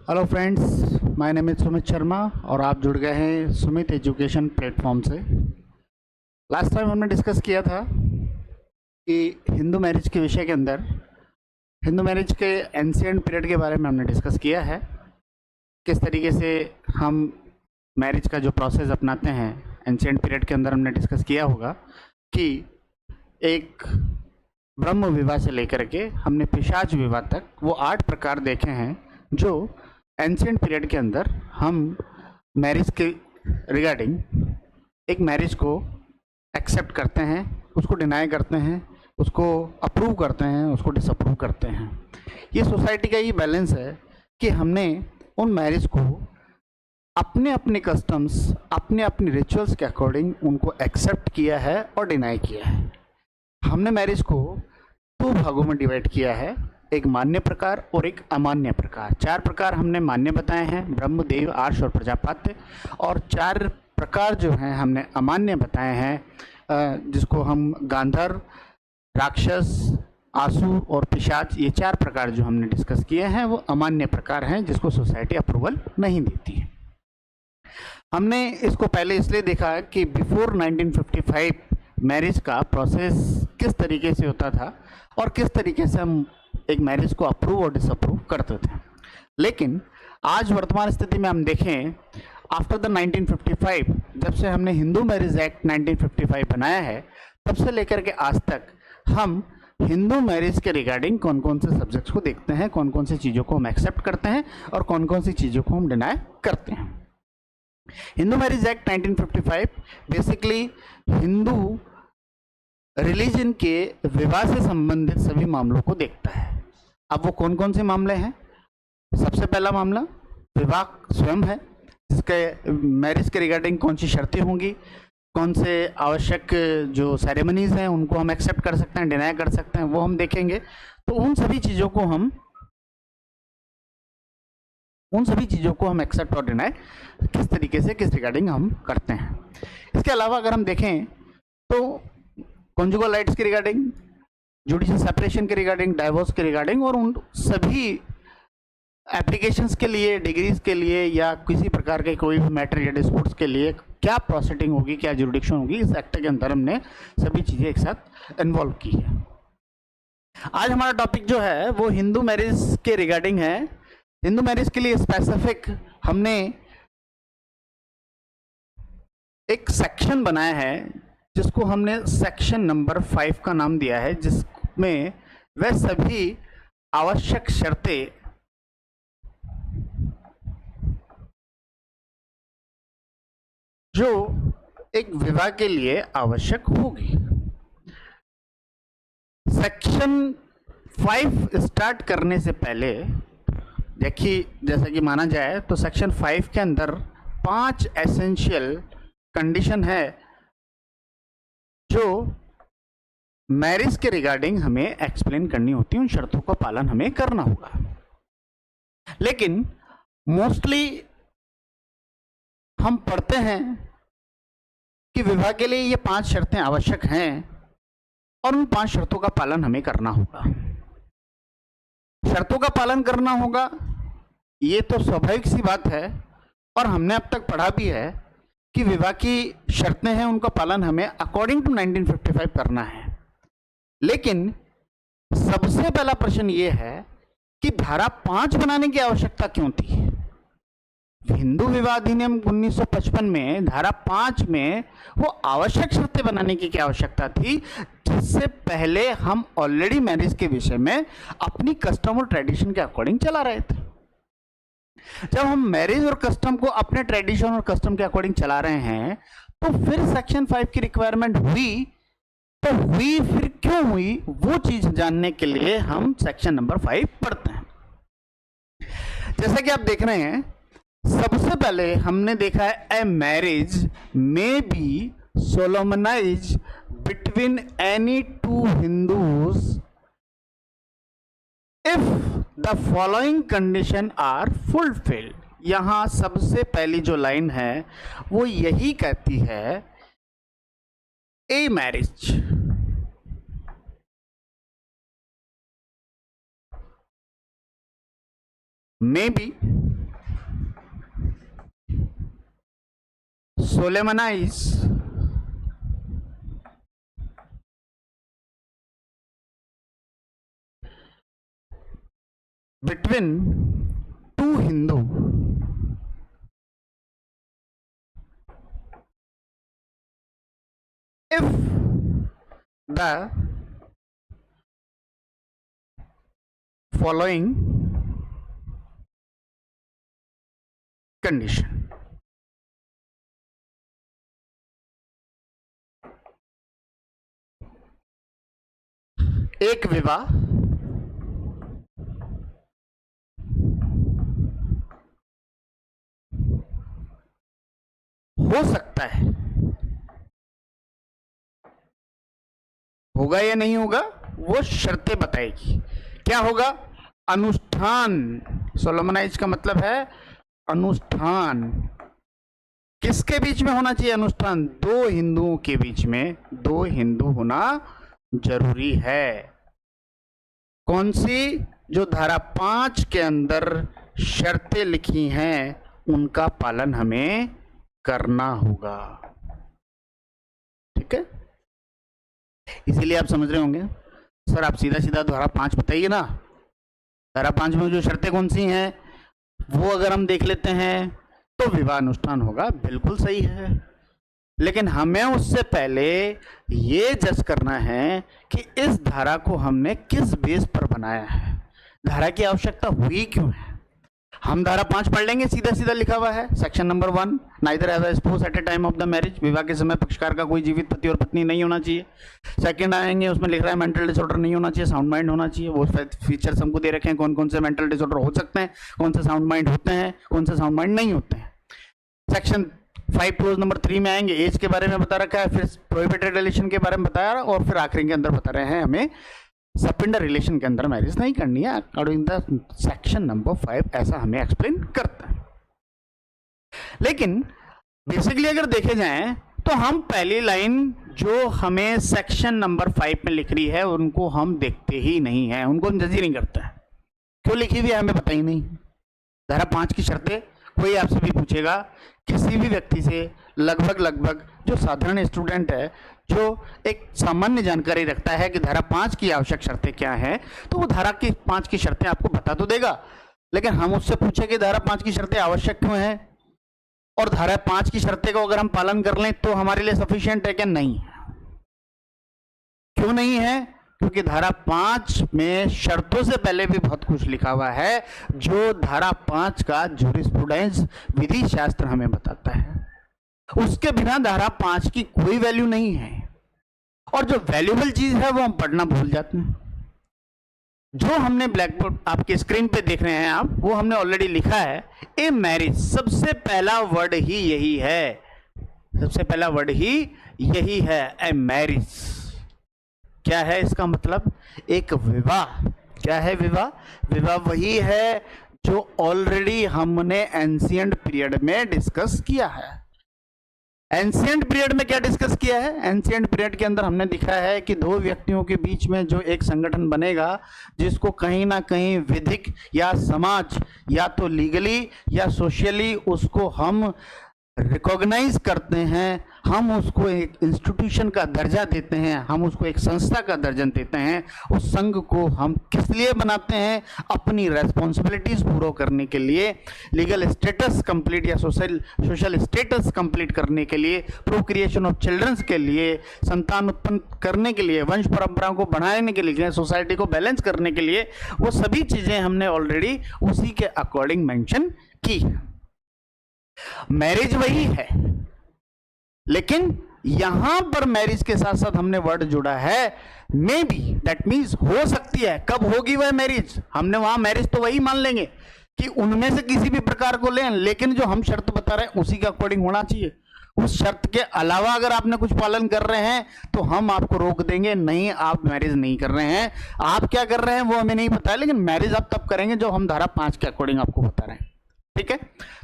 Hello friends, my name is Sumit Sharma और आप जुड़ गए हैं सुमित एजुकेशन प्लेटफॉर्म से। लास्ट टाइम हमने डिस्कस किया था कि हिंदू मैरिज के विषय के अंदर हिंदू मैरिज के एंशिएंट पीरियड के बारे में हमने डिस्कस किया है। किस तरीके से हम मैरिज का जो प्रोसेस अपनाते हैं एंशिएंट पीरियड के अंदर हमने डिस्कस किया होगा कि एक ब्रह्म विवाह से लेकर के हमने पिशाच विवाह तक वो 8 प्रकार देखे हैं जो एंशिएंट पीरियड के अंदर हम मैरिज के रिगार्डिंग एक मैरिज को एक्सेप्ट करते हैं, उसको डिनाई करते हैं, उसको अप्रूव करते हैं, उसको डिसअप्रूव करते हैं। ये सोसाइटी का ये बैलेंस है कि हमने उन मैरिज को अपने अपने कस्टम्स, अपने अपने रिचुअल्स के अकॉर्डिंग उनको एक्सेप्ट किया है और डिनाई किया है। हमने मैरिज को 2 भागों में डिवाइड किया है, एक मान्य प्रकार और एक अमान्य प्रकार। 4 प्रकार हमने मान्य बताए हैं, ब्रह्म, देव, आर्ष और प्रजापत्य, और 4 प्रकार जो हैं हमने अमान्य बताए हैं, जिसको हम गांधर्व, राक्षस, आसुर और पिशाच, ये 4 प्रकार जो हमने डिस्कस किए हैं वो अमान्य प्रकार हैं जिसको सोसाइटी अप्रूवल नहीं देती है। हमने इसको पहले इसलिए देखा कि बिफोर 1955 मैरिज का प्रोसेस किस तरीके से होता था और किस तरीके से हम एक मैरिज को अप्रूव और डिसअप्रूव करते थे। लेकिन आज वर्तमान स्थिति में हम देखें, आफ्टर द 1955, जब से हमने हिंदू मैरिज एक्ट 1955 बनाया है, तब से लेकर के आज तक हम हिंदू मैरिज के रिगार्डिंग कौन कौन से सब्जेक्ट्स को देखते हैं, कौन कौन सी चीज़ों को हम एक्सेप्ट करते हैं और कौन कौन सी चीज़ों को हम डिनाई करते हैं। Hindu marriage act 1955 basically Hindu religion के विवाह से संबंधित सभी मामलों को देखता है। अब वो कौन कौन से मामले हैं? सबसे पहला मामला विवाह स्वयं है, जिसके मैरिज के रिगार्डिंग कौन सी शर्तें होंगी, कौन से आवश्यक जो सेरेमनीज हैं उनको हम एक्सेप्ट कर सकते हैं, डिनाई कर सकते हैं, वो हम देखेंगे। तो उन सभी चीज़ों को हम एक्सेप्ट और डिनाई किस तरीके से, किस रिगार्डिंग हम करते हैं। इसके अलावा अगर हम देखें तो कॉन्जुगल राइट्स के रिगार्डिंग, जुडिशियल सेपरेशन के रिगार्डिंग, डाइवोर्स के रिगार्डिंग और उन सभी एप्लीकेशंस के लिए, डिग्रीज के लिए या किसी प्रकार के कोई भी मैटर या डिस्प्यूट्स के लिए क्या प्रोसीडिंग होगी, क्या जुरिडिक्शन होगी, इस एक्ट के अंदर हमने सभी चीज़ें एक साथ इन्वॉल्व की है। आज हमारा टॉपिक जो है वो हिंदू मैरिज के रिगार्डिंग है। हिंदू मैरिज के लिए स्पेसिफिक हमने एक सेक्शन बनाया है जिसको हमने सेक्शन नंबर 5 का नाम दिया है, जिसमें वह सभी आवश्यक शर्तें जो एक विवाह के लिए आवश्यक होगी। सेक्शन 5 स्टार्ट करने से पहले देखिए, जैसा कि माना जाए तो सेक्शन 5 के अंदर 5 एसेंशियल कंडीशन है जो मैरिज के रिगार्डिंग हमें एक्सप्लेन करनी होती है, उन शर्तों का पालन हमें करना होगा। लेकिन मोस्टली हम पढ़ते हैं कि विवाह के लिए ये 5 शर्तें आवश्यक हैं और उन 5 शर्तों का पालन हमें करना होगा। शर्तों का पालन करना होगा, ये तो स्वाभाविक सी बात है और हमने अब तक पढ़ा भी है कि विवाह की शर्तें हैं, उनका पालन हमें अकॉर्डिंग टू 1955 करना है। लेकिन सबसे पहला प्रश्न ये है कि धारा 5 बनाने की आवश्यकता क्यों थी? हिंदू विवाह अधिनियम 1955 में धारा 5 में वो आवश्यक शर्तें बनाने की क्या आवश्यकता थी, जिससे पहले हम ऑलरेडी मैरिज के विषय में अपनी कस्टम और ट्रेडिशन के अकॉर्डिंग चला रहे थे। जब हम मैरिज और कस्टम को अपने ट्रेडिशन और कस्टम के अकॉर्डिंग चला रहे हैं तो फिर सेक्शन 5 की रिक्वायरमेंट हुई, तो हुई फिर क्यों हुई, वो चीज जानने के लिए हम सेक्शन नंबर 5 पढ़ते हैं। जैसा कि आप देख रहे हैं, सबसे पहले हमने देखा है a marriage may be solemnise between any 2 Hindus if the following condition are fulfilled. यहां सबसे पहली जो लाइन है वो यही कहती है, a marriage may B solemnize between two Hindu if the following condition. एक विवाह हो सकता है, होगा या नहीं होगा वो शर्तें बताएगी। क्या होगा? अनुष्ठान। सोलोमनाइज का मतलब है अनुष्ठान। किसके बीच में होना चाहिए अनुष्ठान? दो हिंदुओं के बीच में, दो हिंदू होना जरूरी है। कौन सी? जो धारा 5 के अंदर शर्तें लिखी हैं उनका पालन हमें करना होगा। ठीक है, इसीलिए आप समझ रहे होंगे सर आप सीधा सीधा धारा 5 बताइए ना। धारा 5 में जो शर्तें कौन सी हैं वो अगर हम देख लेते हैं तो विवाह अनुष्ठान होगा। बिल्कुल सही है, लेकिन हमें उससे पहले ये जज करना है कि इस धारा को हमने किस बेस पर बनाया है, धारा की आवश्यकता हुई क्यों है। हम धारा 5 पढ़ लेंगे, सीधा सीधा लिखा हुआ है section number 1, neither have a spouse at a time of the marriage, विवाह के समय पक्षकार का कोई जीवित पति और पत्नी नहीं होना चाहिए। सेकंड आएंगे, उसमें लिख रहा है मेंटल डिसऑर्डर नहीं होना चाहिए, साउंड माइंड होना चाहिए। वो फीचर्स हमको दे रखे हैं कौन कौन से मेंटल डिसऑर्डर हो सकते हैं, कौन से साउंड माइंड होते हैं, कौन से साउंड माइंड नहीं होते हैं। सेक्शन 5 क्लोज नंबर 3 में आएंगे, एज के बारे में बता रखा है, फिर प्रोहिबिटेड रिलेशन के बारे में बताया, और फिर आखिरी के अंदर बता रहे हैं हमें सपिंडर रिलेशन के अंदर मैरिज नहीं करनी है अकॉर्डिंग द सेक्शन नंबर 5। ऐसा हमें एक्सप्लेन करता है। लेकिन बेसिकली अगर देखे जाएं तो हम पहली लाइन जो हमें सेक्शन नंबर 5 में लिख रही है उनको हम देखते ही नहीं है, उनको हम जज ही नहीं करते हैं। क्यों लिखी हुई है हमें पता ही नहीं। धारा 5 की शर्तें कोई आपसे भी पूछेगा, किसी भी व्यक्ति से लगभग जो साधारण स्टूडेंट है, जो एक सामान्य जानकारी रखता है कि धारा 5 की आवश्यक शर्तें क्या हैं, तो वो धारा की 5 की शर्तें आपको बता तो देगा। लेकिन हम उससे पूछे कि धारा 5 की शर्तें आवश्यक क्यों हैं, और धारा 5 की शर्तें को अगर हम पालन कर लें तो हमारे लिए सफिशिएंट है क्या? नहीं। क्यों नहीं है? क्योंकि धारा 5 में शर्तों से पहले भी बहुत कुछ लिखा हुआ है जो धारा 5 का जूरिस्प्रूडेंस विधि शास्त्र हमें बताता है। उसके बिना धारा 5 की कोई वैल्यू नहीं है, और जो वैल्यूबल चीज है वो हम पढ़ना भूल जाते हैं। जो हमने ब्लैक बोर्ड आपके स्क्रीन पे देख रहे हैं आप, वो हमने ऑलरेडी लिखा है ए मैरिज। सबसे पहला वर्ड ही यही है, सबसे पहला वर्ड ही यही है, ए मैरिज। क्या है इसका मतलब? एक विवाह। क्या है विवाह? विवाह वही है जो ऑलरेडी हमने एंशिएंट पीरियड में डिस्कस किया है। एंशिएंट पीरियड में क्या डिस्कस किया है? एंशिएंट पीरियड के अंदर हमने दिखा है कि दो व्यक्तियों के बीच में जो एक संगठन बनेगा, जिसको कहीं ना कहीं विधिक या समाज या तो लीगली या सोशली उसको हम रिकॉग्नाइज करते हैं, हम उसको एक इंस्टीट्यूशन का दर्जा देते हैं, हम उसको एक संस्था का दर्जन देते हैं। उस संघ को हम किस लिए बनाते हैं? अपनी रेस्पॉन्सिबिलिटीज पूरा करने के लिए, लीगल स्टेटस कंप्लीट या सोशल स्टेटस कंप्लीट करने के लिए, प्रोक्रिएशन ऑफ चिल्ड्रंस के लिए, संतान उत्पन्न करने के लिए, वंश परंपराओं को बढ़ाने के लिए, सोसाइटी को बैलेंस करने के लिए। वो सभी चीजें हमने ऑलरेडी उसी के अकॉर्डिंग मेंशन की है। मैरिज वही है, लेकिन यहां पर मैरिज के साथ साथ हमने वर्ड जोड़ा है मे बी। दैट मीन्स हो सकती है। कब होगी वह मैरिज? हमने वहां मैरिज तो वही मान लेंगे कि उनमें से किसी भी प्रकार को लें, लेकिन जो हम शर्त बता रहे हैं उसी के अकॉर्डिंग होना चाहिए। उस शर्त के अलावा अगर आपने कुछ पालन कर रहे हैं तो हम आपको रोक देंगे, नहीं आप मैरिज नहीं कर रहे हैं। आप क्या कर रहे हैं वो हमें नहीं पता है, लेकिन मैरिज आप तब करेंगे जो हम धारा 5 के अकॉर्डिंग आपको बता रहे हैं। ठीक है,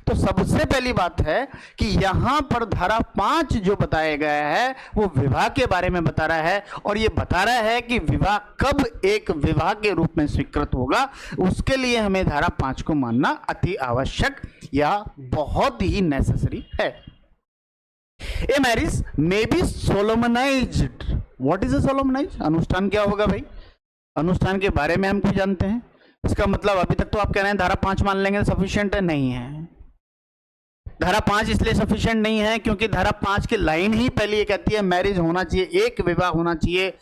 तो सबसे पहली बात है कि यहां पर धारा 5 जो बताया गया है वो विवाह के बारे में बता रहा है, और ये बता रहा है कि विवाह कब एक विवाह के रूप में स्वीकृत होगा। उसके लिए हमें धारा 5 को मानना अति आवश्यक या बहुत ही नेसेसरी है। A marriage may be solemnised. What is a solemnise? अनुष्ठान क्या होगा भाई? अनुष्ठान के बारे में हम कुछ जानते हैं? इसका मतलब अभी तक तो आप कह रहे हैं धारा 5 मान लेंगे सफिशिएंट है, नहीं है। धारा 5 इसलिए सफिशिएंट नहीं है क्योंकि धारा 5 की लाइन ही पहले ये कहती है मैरिज होना चाहिए, एक विवाह होना चाहिए।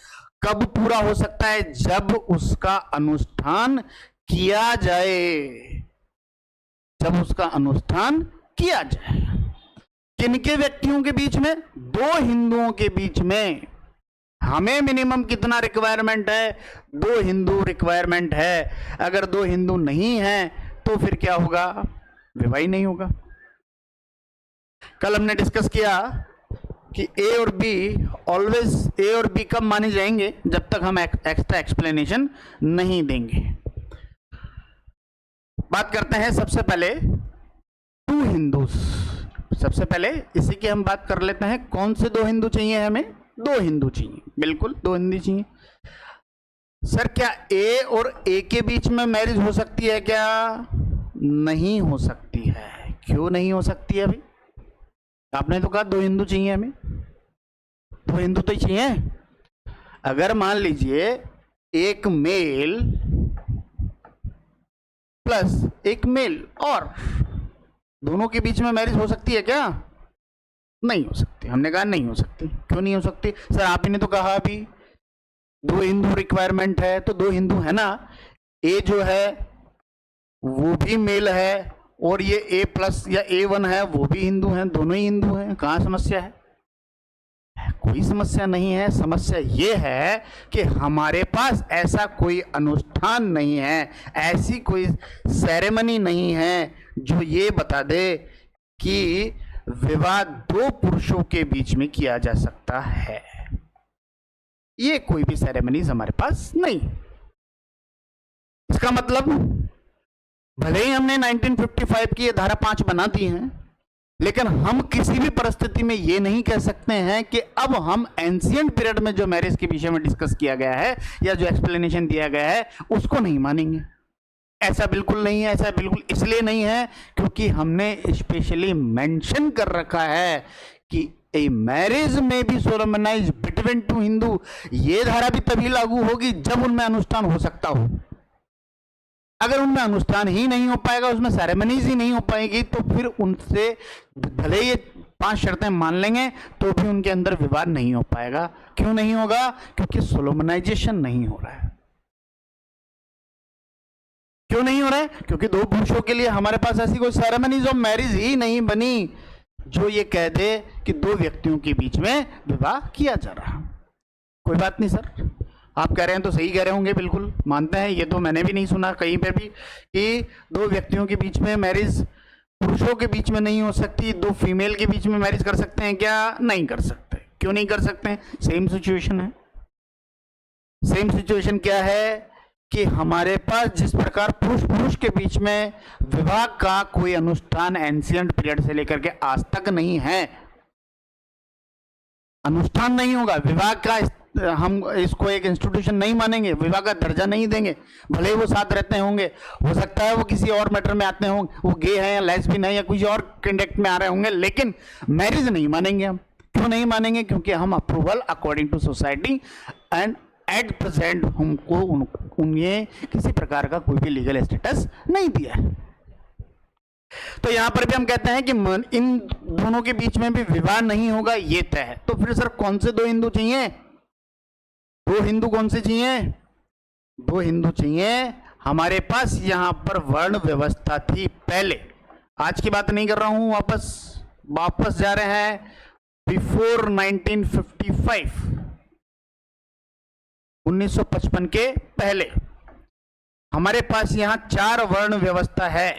कब पूरा हो सकता है? जब उसका अनुष्ठान किया जाए, जब उसका अनुष्ठान किया जाए। किनके व्यक्तियों के बीच में? दो हिंदुओं के बीच में। हमें मिनिमम कितना रिक्वायरमेंट है? 2 हिंदू रिक्वायरमेंट है। अगर 2 हिंदू नहीं है तो फिर क्या होगा? विवाह ही नहीं होगा। कल हमने डिस्कस किया कि ए और बी ऑलवेज, ए और बी कब माने जाएंगे? जब तक हम एक्स्ट्रा एक्सप्लेनेशन नहीं देंगे। बात करते हैं सबसे पहले 2 हिंदूज। सबसे पहले इसी की हम बात कर लेते हैं। कौन से 2 हिंदू चाहिए हमें? 2 हिंदू चाहिए, बिल्कुल 2 हिंदू चाहिए। सर क्या ए और ए के बीच में मैरिज हो सकती है क्या? नहीं हो सकती है। क्यों नहीं हो सकती है? अभी आपने तो कहा 2 हिंदू चाहिए हमें, 2 हिंदू तो ही चाहिए। अगर मान लीजिए एक मेल प्लस एक मेल और दोनों के बीच में मैरिज हो सकती है क्या? नहीं हो सकती। हमने कहा नहीं हो सकती। क्यों नहीं हो सकती? सर आप ही ने तो कहा अभी 2 हिंदू रिक्वायरमेंट है, तो 2 हिंदू है ना। ए जो है वो भी मेल है और ये ए प्लस या A1 है वो भी हिंदू हैं, दोनों ही हिंदू हैं। कहाँ समस्या है? कोई समस्या नहीं है। समस्या ये है कि हमारे पास ऐसा कोई अनुष्ठान नहीं है, ऐसी कोई सेरेमनी नहीं है जो ये बता दे कि विवाह 2 पुरुषों के बीच में किया जा सकता है। ये कोई भी सेरेमनीज हमारे पास नहीं। इसका मतलब भले ही हमने 1955 की ये धारा 5 बना दी है, लेकिन हम किसी भी परिस्थिति में ये नहीं कह सकते हैं कि अब हम एंशिएंट पीरियड में जो मैरिज के विषय में डिस्कस किया गया है या जो एक्सप्लेनेशन दिया गया है उसको नहीं मानेंगे। ऐसा बिल्कुल नहीं है। ऐसा बिल्कुल इसलिए नहीं है क्योंकि हमने स्पेशली मेंशन कर रखा है कि ए मैरिज में बी सोलोमनाइज बिटवीन 2 हिंदू। ये धारा भी तभी लागू होगी जब उनमें अनुष्ठान हो सकता हो। अगर उनमें अनुष्ठान ही नहीं हो पाएगा, उसमें सेरेमनीज ही नहीं हो पाएगी, तो फिर उनसे भले ये 5 शर्तें मान लेंगे तो भी उनके अंदर विवाद नहीं हो पाएगा। क्यों नहीं होगा? क्योंकि सोलोमनाइजेशन नहीं हो रहा है। क्यों नहीं हो रहा है? क्योंकि 2 पुरुषों के लिए हमारे पास ऐसी कोई सेरेमनीज ऑफ मैरिज ही नहीं बनी जो ये कह दे कि 2 व्यक्तियों के बीच में विवाह किया जा रहा। कोई बात नहीं सर, आप कह रहे हैं तो सही कह रहे होंगे, बिल्कुल मानते हैं। ये तो मैंने भी नहीं सुना कहीं पे भी कि 2 व्यक्तियों के बीच में मैरिज पुरुषों के बीच में नहीं हो सकती। 2 फीमेल के बीच में मैरिज कर सकते हैं क्या? नहीं कर सकते। क्यों नहीं कर सकते? सेम सिचुएशन है। सेम सिचुएशन क्या है कि हमारे पास जिस प्रकार पुरुष पुरुष के बीच में विवाह का कोई अनुष्ठान एंशिएंट पीरियड से लेकर के आज तक नहीं है, अनुष्ठान नहीं होगा विवाह का, हम इसको एक इंस्टीट्यूशन नहीं मानेंगे, विवाह का दर्जा नहीं देंगे। भले ही वो साथ रहते होंगे, हो सकता है वो किसी और मैटर में आते होंगे, वो गे हैं या लेस्बियन है या किसी और कंडक्ट में आ रहे होंगे, लेकिन मैरिज नहीं मानेंगे हम। क्यों नहीं मानेंगे? क्योंकि हम approval according to society and at present हमको उन्हें किसी प्रकार का कोई भी लीगल स्टेटस नहीं दिया है। तो यहां पर भी हम कहते हैं कि इन दोनों के बीच में भी विवाह नहीं होगा, ये तय है। तो फिर सर कौन से 2 हिंदू चाहिए? 2 हिंदू कौन से चाहिए? 2 हिंदू चाहिए। हमारे पास यहां पर वर्ण व्यवस्था थी पहले, आज की बात नहीं कर रहा हूं, वापस जा रहे हैं बिफोर 1955, 1955 के पहले हमारे पास यहां 4 वर्ण व्यवस्था है।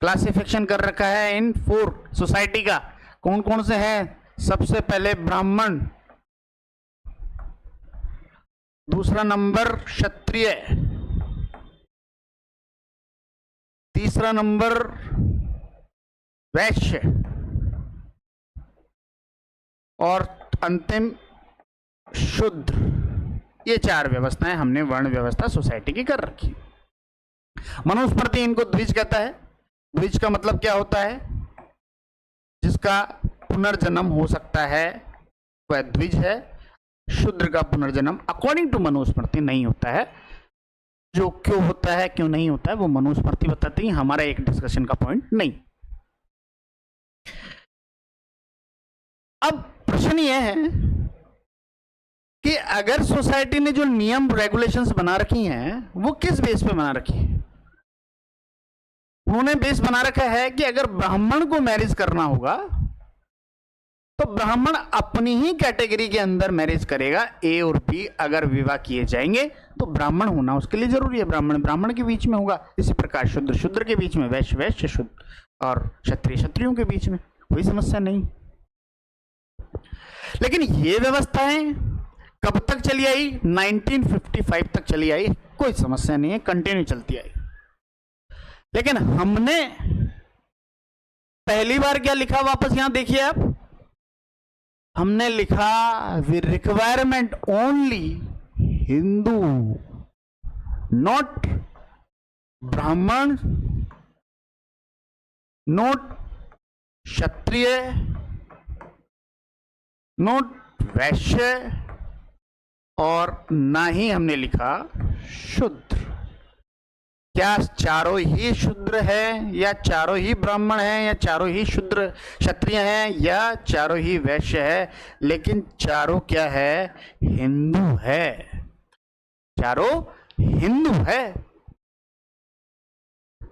क्लासिफिकेशन कर रखा है इन 4 सोसाइटी का। कौन कौन से हैं? सबसे पहले ब्राह्मण, दूसरा नंबर क्षत्रिय, तीसरा नंबर वैश्य और अंतिम शूद्र। ये 4 व्यवस्थाएं हमने वर्ण व्यवस्था सोसाइटी की कर रखी। मनुस्मृति इनको द्विज कहता है। द्विज का मतलब क्या होता है? जिसका पुनर्जन्म हो सकता है वह द्विज है। शूद्र का पुनर्जन्म अकॉर्डिंग टू मनुस्मृति नहीं होता है। जो क्यों होता है क्यों नहीं होता है वो मनुस्मृति बताती है, हमारा एक डिस्कशन का पॉइंट नहीं। अब प्रश्न यह है कि अगर सोसाइटी ने जो नियम रेगुलेशंस बना रखी हैं वो किस बेस पे बना रखी है? उन्होंने बेस बना रखा है कि अगर ब्राह्मण को मैरिज करना होगा तो ब्राह्मण अपनी ही कैटेगरी के अंदर मैरिज करेगा। ए और बी अगर विवाह किए जाएंगे तो ब्राह्मण होना उसके लिए जरूरी है। ब्राह्मण ब्राह्मण के बीच में होगा, इसी प्रकार शूद्र शूद्र के बीच में, वैश्य वैश्य शुद्ध और क्षत्रिय क्षत्रियों के बीच में, कोई समस्या नहीं। लेकिन ये व्यवस्थाएं कब तक चली आई? 1955 तक चली आई, कोई समस्या नहीं है, कंटिन्यू चलती आई। लेकिन हमने पहली बार क्या लिखा, वापस यहां देखिए आप, हमने लिखा we requirement only Hindu, not Brahmin, not Kshatriya, not Vaishya, और ना ही हमने लिखा शूद्र। क्या चारों ही शूद्र है या चारों ही ब्राह्मण हैं या चारों ही शूद्र क्षत्रिय हैं या चारों ही वैश्य है, लेकिन चारों क्या है? हिंदू है। चारों हिंदू है।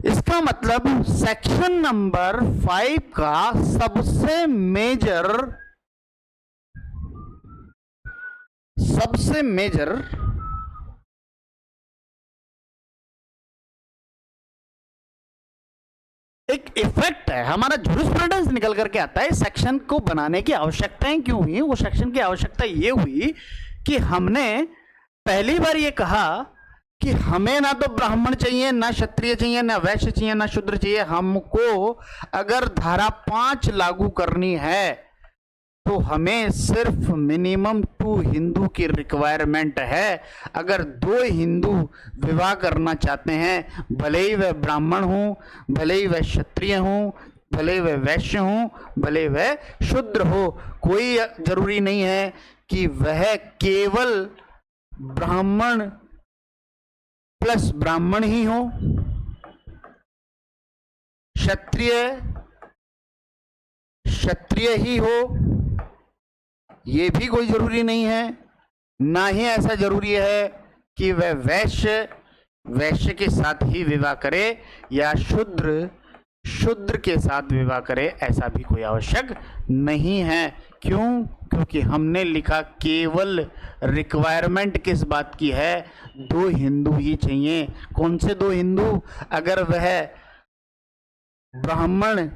इसका मतलब सेक्शन नंबर 5 का सबसे मेजर एक इफेक्ट है, हमारा जूरिस्प्रूडेंस निकल करके आता है। सेक्शन को बनाने की आवश्यकताएं क्यों हुई? वो सेक्शन की आवश्यकता ये हुई कि हमने पहली बार ये कहा कि हमें ना तो ब्राह्मण चाहिए, ना क्षत्रिय चाहिए, ना वैश्य चाहिए, ना शूद्र चाहिए। हमको अगर धारा 5 लागू करनी है तो हमें सिर्फ मिनिमम 2 हिंदू की रिक्वायरमेंट है। अगर 2 हिंदू विवाह करना चाहते हैं, भले ही वह ब्राह्मण हो, भले ही वह क्षत्रिय हो, भले ही वह वैश्य हो, भले वह शूद्र हो, कोई जरूरी नहीं है कि वह केवल ब्राह्मण प्लस ब्राह्मण ही हो, क्षत्रिय ही हो, ये भी कोई जरूरी नहीं है। ना ही ऐसा जरूरी है कि वह वैश्य के साथ ही विवाह करे या शूद्र के साथ विवाह करे, ऐसा भी कोई आवश्यक नहीं है। क्यों? क्योंकि हमने लिखा केवल रिक्वायरमेंट किस बात की है? 2 हिंदू ही चाहिए। कौन से 2 हिंदू? अगर वह ब्राह्मण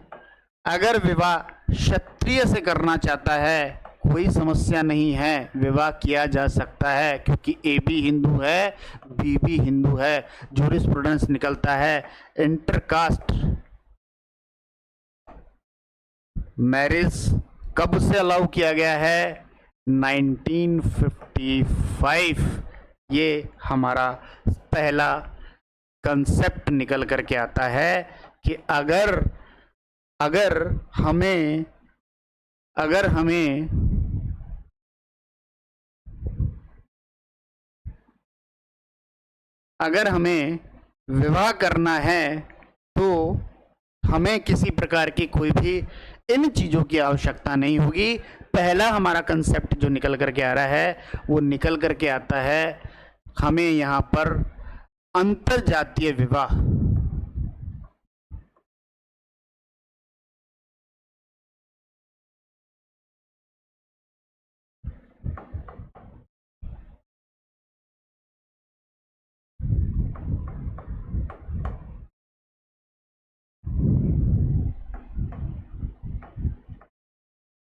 अगर विवाह क्षत्रिय से करना चाहता है, कोई समस्या नहीं है, विवाह किया जा सकता है, क्योंकि ए भी हिंदू है, बी भी हिंदू है। जूरिस्प्रूडेंस निकलता है इंटरकास्ट मैरिज कब से अलाउ किया गया है? 1955। ये हमारा पहला कंसेप्ट निकल करके आता है कि अगर हमें विवाह करना है तो हमें किसी प्रकार की कोई भी इन चीज़ों की आवश्यकता नहीं होगी। पहला हमारा कंसेप्ट जो निकल करके आ रहा है वो निकल करके आता है, हमें यहाँ पर अंतरजातीय विवाह,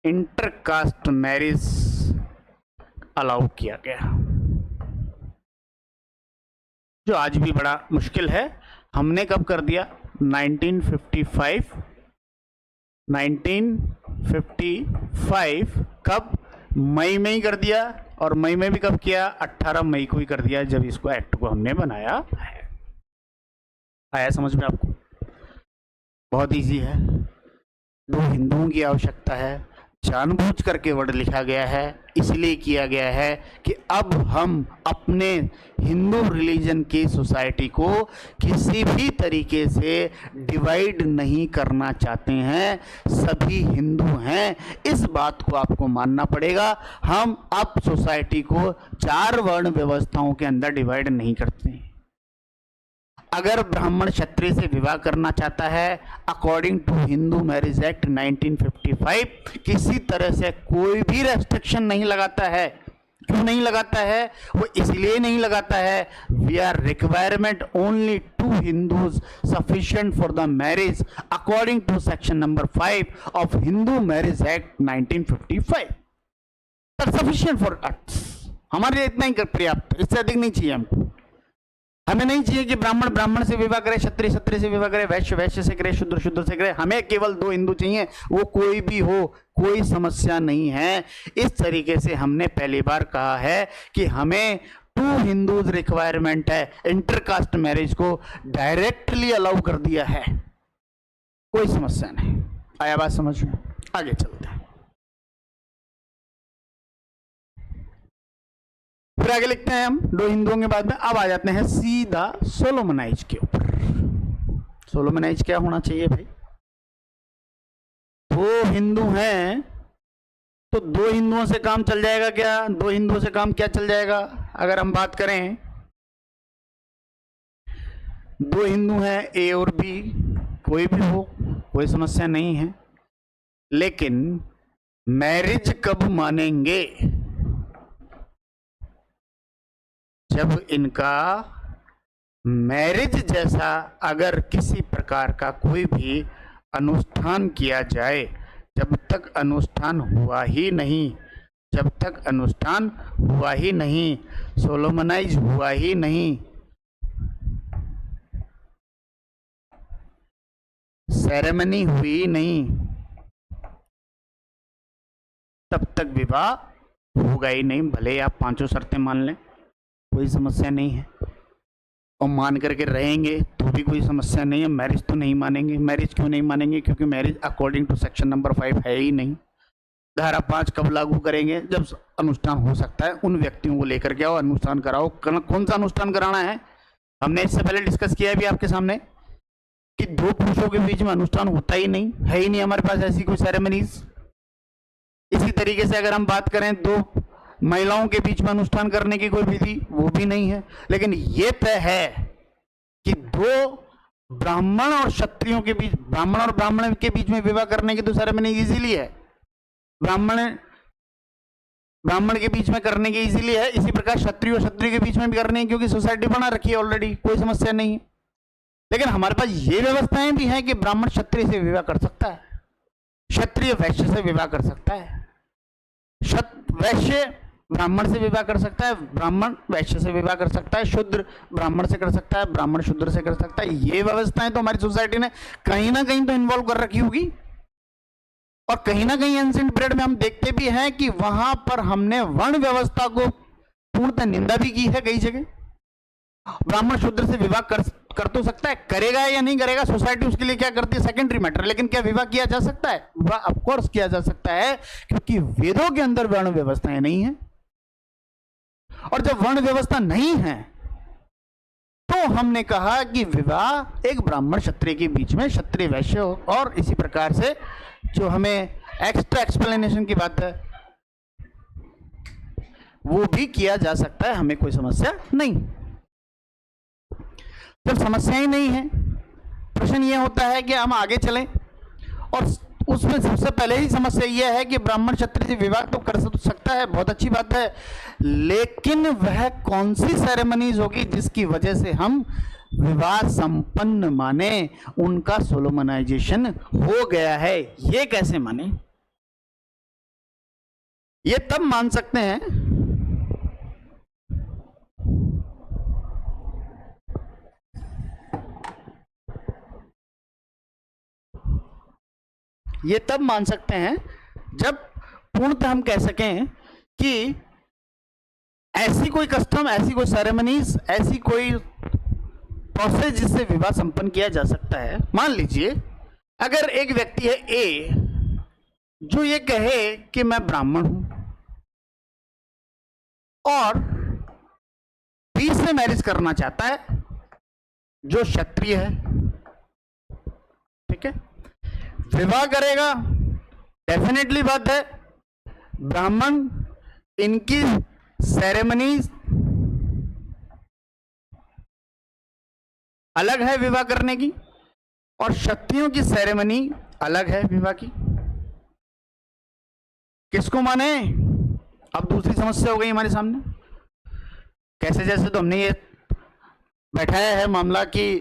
इंटरकास्ट मैरिज अलाउ किया गया, जो आज भी बड़ा मुश्किल है। हमने कब कर दिया? 1955 कब? मई में ही कर दिया। और मई में भी कब किया? 18 मई को ही कर दिया, जब इसको एक्ट को हमने बनाया है। आया समझ में आपको? बहुत इजी है। दो हिंदुओं की आवश्यकता है। जानबूझ करके वर्ड लिखा गया है, इसलिए किया गया है कि अब हम अपने हिंदू रिलीजन की सोसाइटी को किसी भी तरीके से डिवाइड नहीं करना चाहते हैं। सभी हिंदू हैं, इस बात को आपको मानना पड़ेगा। हम अब सोसाइटी को 4 वर्ण व्यवस्थाओं के अंदर डिवाइड नहीं करते हैं। अगर ब्राह्मण क्षत्रिय से विवाह करना चाहता है according to Hindu marriage act 1955, किसी तरह से कोई भी रेस्ट्रिक्शन नहीं लगाता है। क्यों नहीं लगाता है? वो इसलिए नहीं लगाता है, we are requirement only 2 Hindus sufficient for the marriage according to section number 5 of Hindu marriage act 1955। Sufficient for us, हमारे लिए इतना ही पर्याप्त, इससे अधिक नहीं चाहिए हमको। हमें नहीं चाहिए कि ब्राह्मण ब्राह्मण से विवाह करे, क्षत्रिय क्षत्रिय से विवाह करे, वैश्य वैश्य से करे, शूद्र शूद्र से करे। हमें केवल 2 हिंदू चाहिए, वो कोई भी हो, कोई समस्या नहीं है। इस तरीके से हमने पहली बार कहा है कि हमें 2 हिंदूज रिक्वायरमेंट है। इंटरकास्ट मैरिज को डायरेक्टली अलाउ कर दिया है, कोई समस्या नहीं। आया बात समझ में? आगे चलते हैं। फिर आगे लिखते हैं हम 2 हिंदुओं के बाद में। अब आ जाते हैं सीधा सोलोमनाइज के ऊपर। सोलोमनाइज क्या होना चाहिए भाई? 2 हिंदू हैं तो 2 हिंदुओं से काम चल जाएगा क्या? 2 हिंदुओं से काम क्या चल जाएगा? अगर हम बात करें 2 हिंदू हैं, ए और बी, कोई भी हो, कोई समस्या नहीं है। लेकिन मैरिज कब मानेंगे? जब इनका मैरिज जैसा अगर किसी प्रकार का कोई भी अनुष्ठान किया जाए। जब तक अनुष्ठान हुआ ही नहीं, जब तक अनुष्ठान हुआ ही नहीं, सोलोमनाइज हुआ ही नहीं, सेरेमनी हुई नहीं, तब तक विवाह होगा ही नहीं। भले आप 5 शर्तें मान लें, कोई समस्या नहीं है, और मान करके रहेंगे तो भी कोई समस्या नहीं है। मैरिज तो नहीं मानेंगे। मैरिज क्यों नहीं मानेंगे? क्योंकि marriage according to section number 5 है ही नहीं। धारा 5 कब लागू करेंगे? जब अनुष्ठान हो सकता है, उन व्यक्तियों को लेकर के आओ, अनुष्ठान कराओ। कौन सा अनुष्ठान कराना है? हमने इससे पहले डिस्कस किया है भी आपके सामने कि 2 पुरुषों के बीच में अनुष्ठान होता ही नहीं, है ही नहीं हमारे पास ऐसी कोई सेरेमनीज। इसी तरीके से अगर हम बात करें 2 महिलाओं के बीच में अनुष्ठान करने की कोई विधि, वो भी नहीं है। लेकिन ये तय है कि 2 ब्राह्मण और क्षत्रियों के बीच, ब्राह्मण और ब्राह्मण के बीच में विवाह करने की तो सेरेमनी इजीली है, ब्राह्मण के बीच में करने की इजीली है। इसी प्रकार क्षत्रिय और क्षत्रिय के बीच में भी करने की, क्योंकि सोसाइटी बना रखी है ऑलरेडी, कोई समस्या नहीं है। लेकिन हमारे पास ये व्यवस्थाएं भी हैं कि ब्राह्मण क्षत्रिय से विवाह कर सकता है, क्षत्रिय वैश्य से विवाह कर सकता है, वैश्य ब्राह्मण से विवाह कर सकता है, ब्राह्मण वैश्य से विवाह कर सकता है, शूद्र ब्राह्मण से कर सकता है, ब्राह्मण शूद्र से कर सकता है। ये व्यवस्थाएं तो हमारी सोसाइटी ने कहीं ना कहीं तो इन्वॉल्व कर रखी होगी। और कहीं ना कहीं एंशिएंट पीरियड में हम देखते भी हैं कि वहां पर हमने वर्ण व्यवस्था को पूर्णतः निंदा भी की है कई जगह। ब्राह्मण शूद्र से विवाह कर तो सकता है, करेगा या नहीं करेगा सोसाइटी उसके लिए क्या करती है सेकेंडरी मैटर। लेकिन क्या विवाह किया जा सकता है? विवाह ऑफकोर्स किया जा सकता है, क्योंकि वेदों के अंदर वर्ण व्यवस्थाएं नहीं है। और जब वर्ण व्यवस्था नहीं है तो हमने कहा कि विवाह एक ब्राह्मण क्षत्रिय के बीच में, क्षत्रिय वैश्य, और इसी प्रकार से जो हमें एक्स्ट्रा एक्सप्लेनेशन की बात है वो भी किया जा सकता है, हमें कोई समस्या नहीं। जब समस्या ही नहीं है, प्रश्न यह होता है कि हम आगे चलें, और उसमें सबसे पहले ही समस्या यह है कि ब्राह्मण क्षत्रिय से विवाह तो कर सकता है, बहुत अच्छी बात है, लेकिन वह कौन सी सेरेमनीज होगी जिसकी वजह से हम विवाह संपन्न माने, उनका सोलोमनाइजेशन हो गया है, ये कैसे माने? ये तब मान सकते हैं जब पूर्णतः हम कह सकें कि ऐसी कोई कस्टम, ऐसी कोई सेरेमनीज, ऐसी कोई प्रोसेस जिससे विवाह संपन्न किया जा सकता है। मान लीजिए अगर एक व्यक्ति है ए जो ये कहे कि मैं ब्राह्मण हूं और बी से मैरिज करना चाहता है जो क्षत्रिय है, ठीक है, विवाह करेगा, डेफिनेटली बात है ब्राह्मण इनकी सेरेमनीज अलग है विवाह करने की और क्षत्रियों की सेरेमनी अलग है विवाह की। किसको माने? अब दूसरी समस्या हो गई हमारे सामने। कैसे? जैसे तो हमने ये बैठाया है मामला कि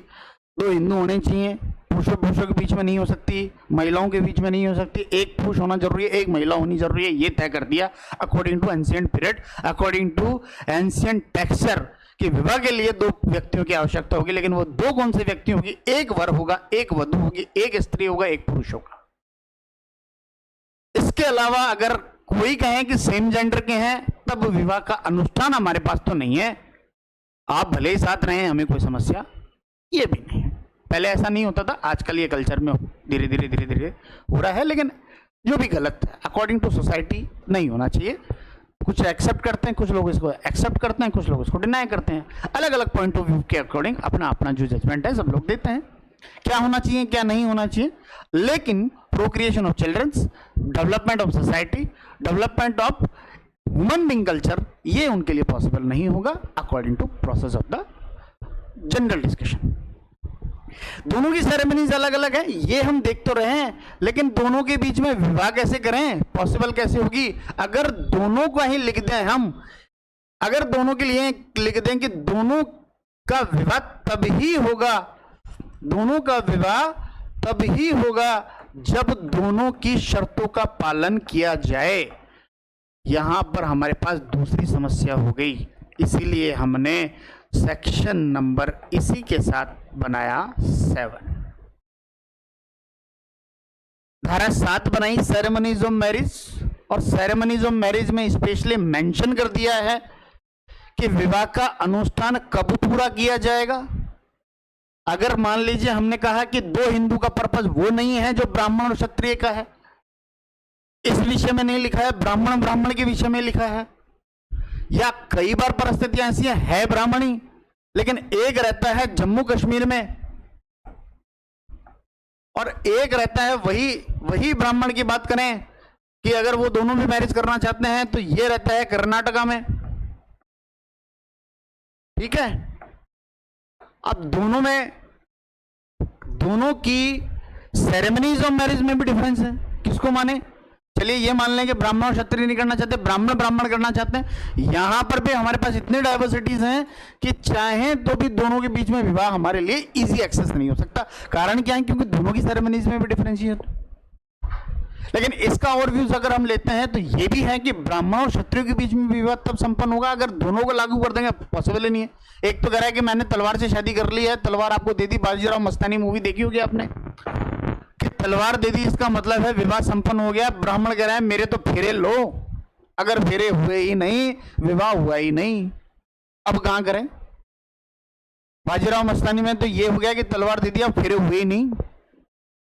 दो हिंदू होने चाहिए, पुरुषों पुरुषों के बीच में नहीं हो सकती, महिलाओं के बीच में नहीं हो सकती, एक पुरुष होना जरूरी है, एक महिला होनी जरूरी है, ये तय कर दिया according to ancient period, according to ancient texture कि विवाह के लिए दो व्यक्तियों की आवश्यकता होगी। लेकिन वो दो कौन से व्यक्ति होगी? एक वर होगा, एक वधु होगी, एक स्त्री होगा, एक पुरुष होगा। इसके अलावा अगर कोई कहे कि सेम जेंडर के हैं तब विवाह का अनुष्ठान हमारे पास तो नहीं है, आप भले ही साथ रहे, हमें कोई समस्या ये भी नहीं है। पहले ऐसा नहीं होता था, आजकल ये कल्चर में धीरे धीरे धीरे धीरे हो रहा है, लेकिन जो भी गलत है अकॉर्डिंग टू सोसाइटी नहीं होना चाहिए। कुछ एक्सेप्ट करते हैं, कुछ लोग इसको एक्सेप्ट करते हैं, कुछ लोग इसको डिनाई करते हैं। अलग अलग पॉइंट ऑफ व्यू के अकॉर्डिंग अपना अपना जो जजमेंट है सब लोग देते हैं, क्या होना चाहिए क्या नहीं होना चाहिए। लेकिन procreation of childrens, development of society, development of human being culture, ये उनके लिए पॉसिबल नहीं होगा according to process of the general discussion. दोनों की सेरेमनीज अलग अलग है, ये हम देख तो रहे हैं, लेकिन दोनों के बीच में विवाह कैसे करें, पॉसिबल कैसे होगी? अगर दोनों का ही लिख दें हम, अगर दोनों के लिए लिख दें कि दोनों का विवाह तब ही होगा, दोनों का विवाह तब ही होगा जब दोनों की शर्तों का पालन किया जाए, यहां पर हमारे पास दूसरी समस्या हो गई। इसीलिए हमने सेक्शन नंबर इसी के साथ बनाया 7, धारा 7 बनाई सेरेमनीज ऑफ मैरिज, और सेरेमनीज ऑफ मैरिज में स्पेशली मेंशन कर दिया है कि विवाह का अनुष्ठान कब पूरा किया जाएगा। अगर मान लीजिए हमने कहा कि दो हिंदू का पर्पस वो नहीं है जो ब्राह्मण और क्षत्रिय का है, इस विषय में नहीं लिखा है, ब्राह्मण ब्राह्मण के विषय में लिखा है, या कई बार परिस्थितियां ऐसी है ब्राह्मणी लेकिन एक रहता है जम्मू कश्मीर में और एक रहता है वही ब्राह्मण की बात करें कि अगर वो दोनों भी मैरिज करना चाहते हैं तो ये रहता है कर्नाटका में, ठीक है। अब दोनों की सेरेमनीज ऑफ मैरिज में भी डिफरेंस है, किसको माने? चलिए ये मान लें कि ब्राह्मण और क्षत्रिय नहीं करना चाहते, ब्राह्मण ब्राह्मण करना चाहते हैं। यहां पर भी हमारे पास इतनी डाइवर्सिटीज हैं कि चाहे तो भी दोनों के बीच में विवाह हमारे लिए इजी एक्सेस नहीं हो सकता। कारण क्या है? क्योंकि दोनों की सेरेमनीज में भी डिफरेंशिएट। लेकिन इसका ओवरव्यूज अगर हम लेते हैं तो ये भी है कि ब्राह्मण और क्षत्रियों के बीच में विवाह तब संपन्न होगा अगर दोनों को लागू कर देंगे, पॉसिबल ही नहीं है। एक तो कह रहा है कि मैंने तलवार से शादी कर ली है, तलवार आपको दे दी, बाजीराव मस्तानी मूवी देखी होगी आपने, कि तलवार दे दी इसका मतलब है विवाह संपन्न हो गया। ब्राह्मण कह रहा है मेरे तो फेरे लो, अगर फेरे हुए ही नहीं, विवाह हुआ ही नहीं, अब कहां करें? बाजीराव मस्तानी में तो ये हो गया कि तलवार दे दिया, फेरे हुए ही नहीं,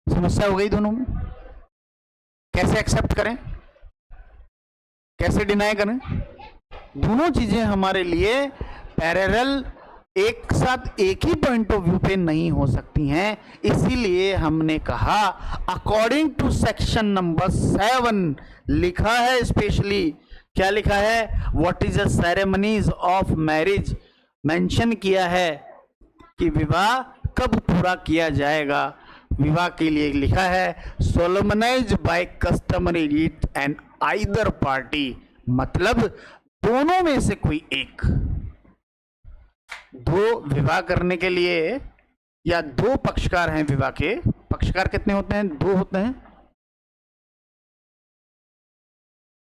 समस्या हो गई दोनों में। कैसे एक्सेप्ट करें, कैसे डिनाई करें? दोनों चीजें हमारे लिए पैरेलल एक साथ एक ही पॉइंट ऑफ व्यू पे नहीं हो सकती हैं। इसीलिए हमने कहा अकॉर्डिंग टू सेक्शन नंबर 7 लिखा है, स्पेशली क्या लिखा है? What is the ceremonies of marriage, mention किया है कि विवाह कब पूरा किया जाएगा। विवाह के लिए लिखा है solemnize by customary rite and either party, मतलब दोनों में से कोई एक। दो विवाह करने के लिए या दो पक्षकार हैं विवाह के, पक्षकार कितने होते हैं? 2 होते हैं।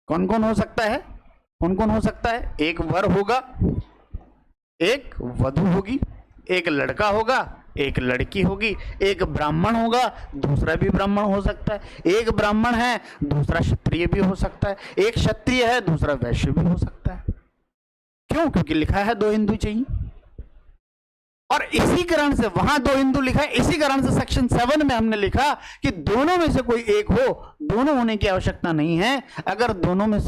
कौन कौन हो सकता है? कौन कौन हो सकता है? एक वर होगा, एक वधु होगी, एक लड़का होगा, एक लड़की होगी, एक ब्राह्मण होगा, दूसरा भी ब्राह्मण हो सकता है, एक ब्राह्मण है दूसरा क्षत्रिय भी हो सकता है, एक क्षत्रिय है दूसरा वैश्य भी हो सकता है। क्यों? क्योंकि लिखा है 2 हिंदू चाहिए। और इसी कारण से वहां दो हिंदू लिखा है, इसी कारण से सेक्शन 7 में हमने लिखा कि दोनों में से कोई एक हो, दोनों होने की आवश्यकता नहीं है। अगर दोनों में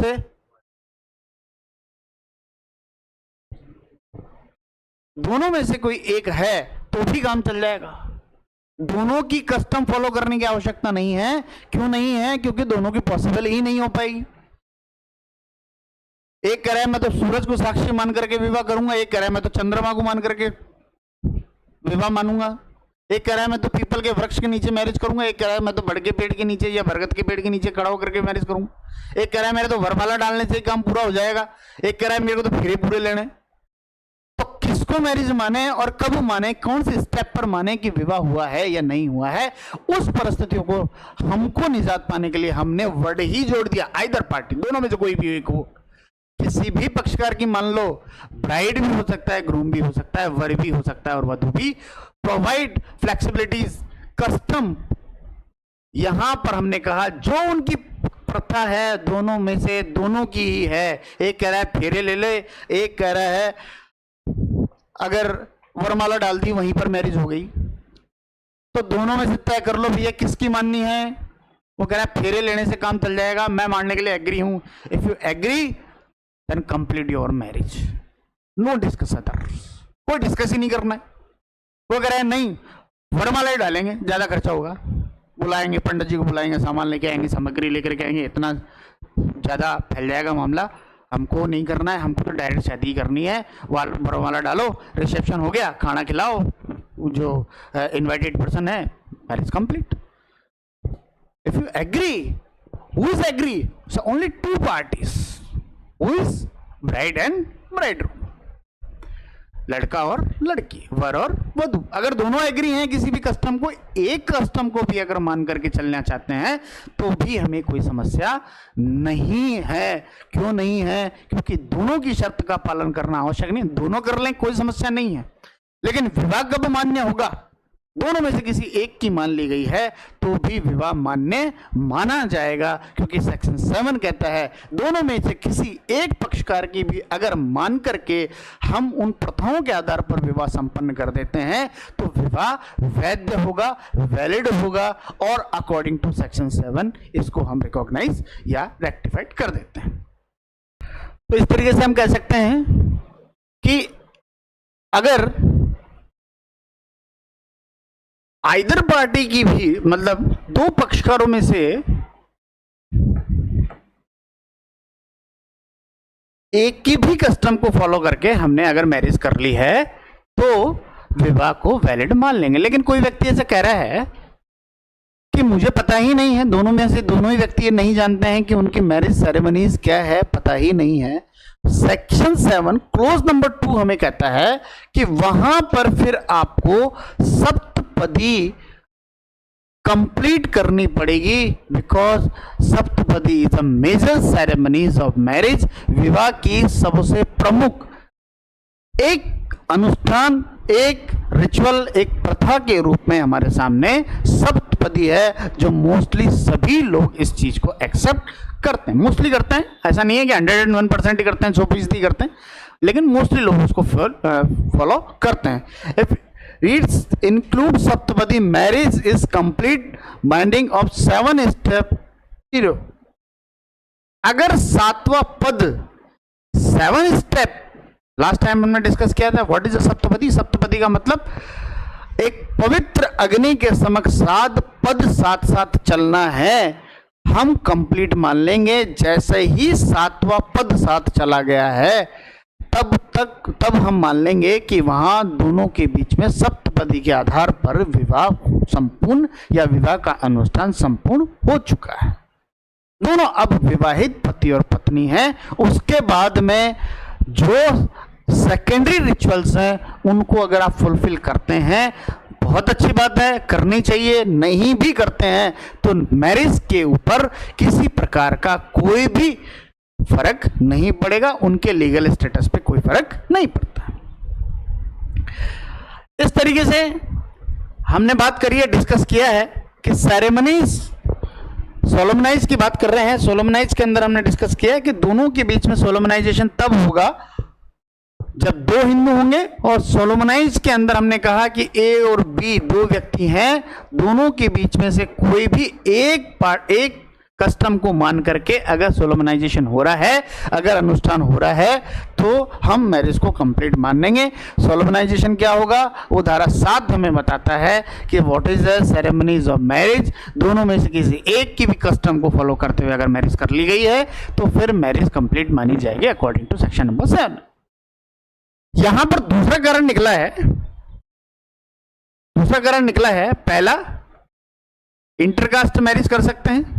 से कोई एक है तो भी काम चल जाएगा। दोनों की कस्टम फॉलो करने की आवश्यकता नहीं है। क्यों नहीं है? क्योंकि दोनों की पॉसिबल ही नहीं हो पाएगी। एक कह रहा है मैं तो सूरज को साक्षी मान करके विवाह करूंगा, एक कह रहा है मैं तो चंद्रमा को मान करके विवाह मानूंगा, एक कह रहा है मैं तो पीपल के वृक्ष के नीचे मैरिज करूंगा, एक कह रहा है मैं तो बड़ के पेड़ के नीचे या बरगद के पेड़ के नीचे खड़ा होकर के मैरिज करूंगा, एक कह रहा है मेरे तो वरमाला डालने से ही काम पूरा हो जाएगा, एक कह रहा है मेरे को तो फेरे पूरे लेने। तो किसको मैरिज माने और कब माने, कौन से स्टेप पर माने कि विवाह हुआ है या नहीं हुआ है, उस परिस्थितियों को हमको निजात पाने के लिए हमने वर्ड ही जोड़ दिया, आइदर पार्टी, दोनों में से कोई भी एक हो। किसी भी पक्षकार की मान लो ब्राइड भी हो सकता है, ग्रूम भी हो सकता है, वर भी हो सकता है और वधू भी। प्रोवाइड फ्लेक्सिबिलिटीज, कस्टम, यहां पर हमने कहा जो उनकी प्रथा है दोनों में से दोनों की ही है। एक कह रहा है फेरे ले ले, एक कह रहा है अगर वरमाला डाल दी वहीं पर मैरिज हो गई। तो दोनों में से तय कर लो भैया किसकी माननी है। वो कह रहा है फेरे लेने से काम चल जाएगा, मैं मानने के लिए एग्री हूं। If you agree then complete your marriage, no discuss others, कोई डिस्कस ही नहीं करना है। वो कह रहे हैं नहीं वरमाला ही डालेंगे, ज्यादा खर्चा होगा, बुलाएंगे पंडित जी को, बुलाएंगे, सामान लेके आएंगे, सामग्री लेकर के आएंगे, इतना ज्यादा फैल जाएगा मामला, हमको नहीं करना है, हमको तो डायरेक्ट शादी करनी है। वरमाला डालो, रिसेप्शन हो गया, खाना खिलाओ, जो इन्वाइटेड पर्सन है, marriage complete. If you agree, who is agree? So only two parties, Who is bride and bridegroom, लड़का और लड़की, वर और वधू। अगर दोनों एग्री हैं किसी भी कस्टम को, एक कस्टम को भी अगर मान करके चलना चाहते हैं तो भी हमें कोई समस्या नहीं है। क्यों नहीं है? क्योंकि दोनों की शर्त का पालन करना आवश्यक नहीं, दोनों कर लें कोई समस्या नहीं है। लेकिन विवाह कब मान्य होगा? दोनों में से किसी एक की मान ली गई है तो भी विवाह मान्य माना जाएगा, क्योंकि सेक्शन 7 कहता है दोनों में से किसी एक पक्षकार की भी अगर मान करके हम उन प्रथाओं के आधार पर विवाह संपन्न कर देते हैं तो विवाह वैध होगा, वैलिड होगा, और अकॉर्डिंग टू सेक्शन 7 इसको हम रिकॉग्नाइज या रेक्टिफाइड कर देते हैं। तो इस तरीके से हम कह सकते हैं कि अगर आइदर पार्टी की भी, मतलब दो पक्षकारों में से एक की भी कस्टम को फॉलो करके हमने अगर मैरिज कर ली है तो विवाह को वैलिड मान लेंगे। लेकिन कोई व्यक्ति ऐसा कह रहा है कि मुझे पता ही नहीं है, दोनों में से दोनों ही व्यक्ति नहीं जानते हैं कि उनकी मैरिज सेरेमनीज क्या है, पता ही नहीं है। सेक्शन 7 क्लोज नंबर 2 हमें कहता है कि वहां पर फिर आपको सप्तपदी कंप्लीट करनी पड़ेगी, because saptapadi is a major ceremonies of marriage. विवाह की सबसे प्रमुख एक अनुष्ठान, एक रिचुअल, एक प्रथा के रूप में हमारे सामने सप्तपदी है, जो मोस्टली सभी लोग इस चीज को एक्सेप्ट करते हैं। मोस्टली करते हैं, ऐसा नहीं है कि 101% ही करते हैं, 100% करते हैं, लेकिन मोस्टली लोग उसको फॉलो करते हैं। If it's include saptapadi, marriage is complete binding of 7 step. अगर 7वां पद 7 स्टेप, लास्ट टाइम हमने डिस्कस किया था व्हाट इज अ सप्तपदी। सप्तपदी का मतलब एक पवित्र अग्नि के समक्ष 7 पद साथ साथ चलना है, हम कंप्लीट मान लेंगे। जैसे ही 7वां पद साथ चला गया है तब हम मान लेंगे कि वहां दोनों के बीच में सप्तपदी के आधार पर विवाह संपूर्ण या विवाह का अनुष्ठान संपूर्ण हो चुका है। दोनों अब विवाहित पति और पत्नी हैं। उसके बाद में जो सेकेंडरी रिचुअल्स हैं उनको अगर आप फुलफिल करते हैं, बहुत अच्छी बात है, करनी चाहिए। नहीं भी करते हैं तो मैरिज के ऊपर किसी प्रकार का कोई भी फर्क नहीं पड़ेगा, उनके लीगल स्टेटस पे कोई फर्क नहीं पड़ता। इस तरीके से हमने बात करी है, डिस्कस किया है कि सेरेमनीज, सोलमनाइज की बात कर रहे हैं। सोलमनाइज के अंदर हमने डिस्कस किया है कि दोनों के बीच में सोलमनाइजेशन तब होगा जब दो हिंदू होंगे, और सोलोमनाइज के अंदर हमने कहा कि ए और बी दो व्यक्ति हैं, दोनों के बीच में से कोई भी एक कस्टम को मान करके अगर सोलोमनाइजेशन हो रहा है, अगर अनुष्ठान हो रहा है, तो हम मैरिज को कंप्लीट मान लेंगे। सोलोमनाइजेशन क्या होगा, वो धारा 7 हमें बताता है कि what is the ceremonies of marriage. दोनों में से किसी एक की भी कस्टम को फॉलो करते हुए अगर मैरिज कर ली गई है तो फिर मैरिज कंप्लीट मानी जाएगी अकॉर्डिंग टू सेक्शन नंबर 7। यहां पर दूसरा कारण निकला है, पहला इंटरकास्ट मैरिज कर सकते हैं।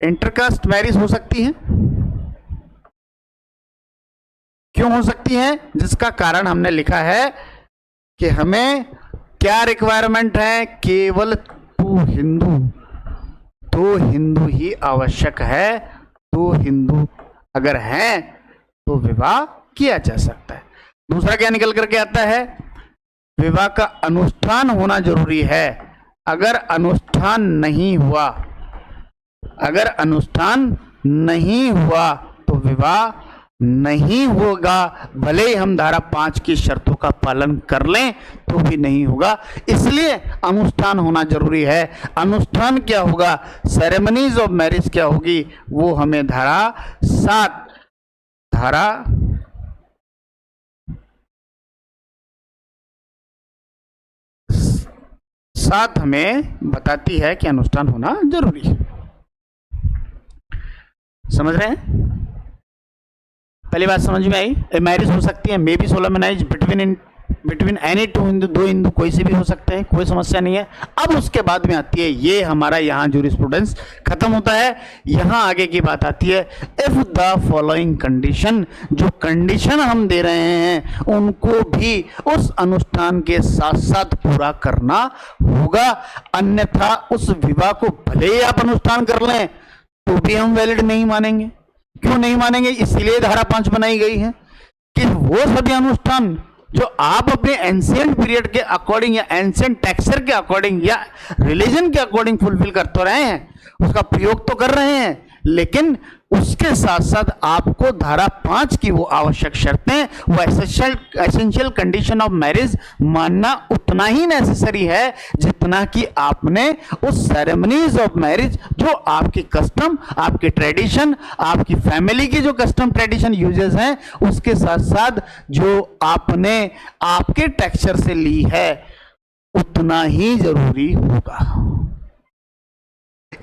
इंटरकास्ट मैरिज हो सकती है। क्यों हो सकती है, जिसका कारण हमने लिखा है कि हमें क्या रिक्वायरमेंट है, केवल दो हिंदू ही आवश्यक है। दो हिंदू अगर हैं तो विवाह किया जा सकता है। दूसरा क्या निकल करके आता है, विवाह का अनुष्ठान होना जरूरी है। अगर अनुष्ठान नहीं हुआ तो विवाह नहीं होगा, भले ही हम धारा 5 की शर्तों का पालन कर लें तो भी नहीं होगा। इसलिए अनुष्ठान होना जरूरी है। अनुष्ठान क्या होगा, सेरेमनीज ऑफ मैरिज क्या होगी, वो हमें धारा 7 हमें बताती है कि अनुष्ठान होना जरूरी है। समझ रहे हैं? पहली बात समझ में आई। मैरिज हो सकती है, may be solemnise between any two Hindu, दो हिंदू कोई से भी हो सकते हैं, कोई समस्या नहीं है। अब उसके बाद में आती है, ये हमारा यहाँ जूरिस्प्रूडेंस खत्म होता है। यहाँ आगे की बात आती है, इफ द फॉलोइंग कंडीशन, जो कंडीशन हम दे रहे हैं उनको भी उस अनुष्ठान के साथ साथ पूरा करना होगा, अन्यथा उस विवाह को भले ही आप अनुष्ठान कर लें तो भी हम वैलिड नहीं मानेंगे। क्यों नहीं मानेंगे, इसीलिए धारा 5 बनाई गई है कि वो सभी अनुष्ठान जो आप अपने एंशिएंट पीरियड के अकॉर्डिंग या एंशिएंट टेक्सचर के अकॉर्डिंग या रिलीजन के अकॉर्डिंग फुलफिल कर तो रहे हैं, उसका प्रयोग तो कर रहे हैं, लेकिन उसके साथ साथ आपको धारा 5 की वो आवश्यक शर्तें, वो एसेंशियल कंडीशन ऑफ मैरिज मानना उतना ही नेसेसरी है जितना कि आपने उस सेरेमनीज ऑफ मैरिज, जो आपकी कस्टम, आपकी ट्रेडिशन, आपकी फैमिली की जो कस्टम ट्रेडिशन यूजेस हैं, उसके साथ साथ जो आपने आपके टेक्सचर से ली है उतना ही जरूरी होगा।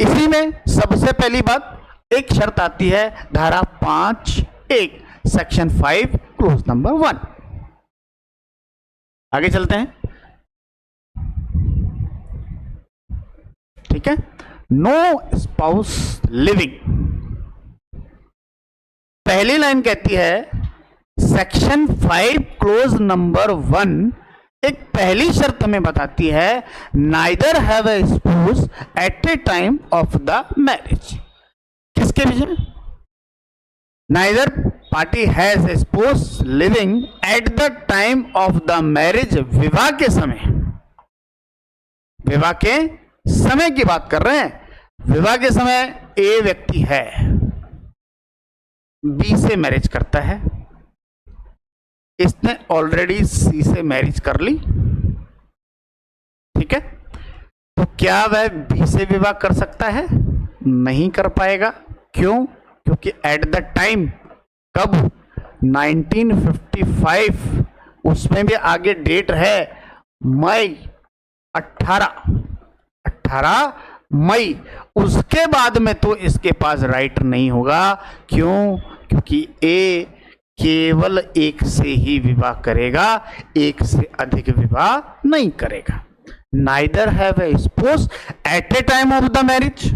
इसी में सबसे पहली बात, एक शर्त आती है धारा 5(1) सेक्शन 5 क्लोज नंबर 1। आगे चलते हैं, ठीक है। नो स्पाउस लिविंग, पहली लाइन कहती है सेक्शन 5 क्लोज नंबर 1 एक पहली शर्त हमें बताती है, neither have a spouse at a time of the marriage. किसके बीच में, neither party has a spouse living at the time of the marriage, विवाह के समय की बात कर रहे हैं। विवाह के समय ए व्यक्ति है, बी से मैरिज करता है, इसने ऑलरेडी सी से मैरिज कर ली, ठीक है। तो क्या वह बी से विवाह कर सकता है? नहीं कर पाएगा। क्यों? क्योंकि एट द टाइम, कब, 1955, उसमें भी आगे डेट है मई 18 मई, उसके बाद में तो इसके पास राइट नहीं होगा। क्यों? क्योंकि ए केवल एक से ही विवाह करेगा, एक से अधिक विवाह नहीं करेगा। Neither have a spouse at a time of the marriage,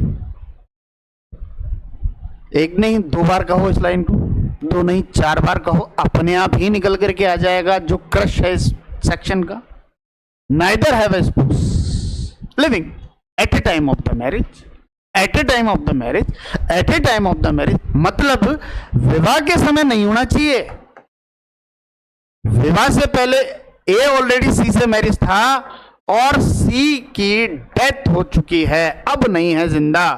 एक नहीं 2 बार कहो इस लाइन को, 2 नहीं 4 बार कहो, अपने आप ही निकल करके आ जाएगा जो क्रश है इस सेक्शन का। Neither have a spouse living at a time of the marriage, at a time of the marriage, at a time of the marriage मतलब विवाह के समय नहीं होना चाहिए। विवाह से पहले ए ऑलरेडी सी से मैरिज था और सी की डेथ हो चुकी है, अब नहीं है जिंदा,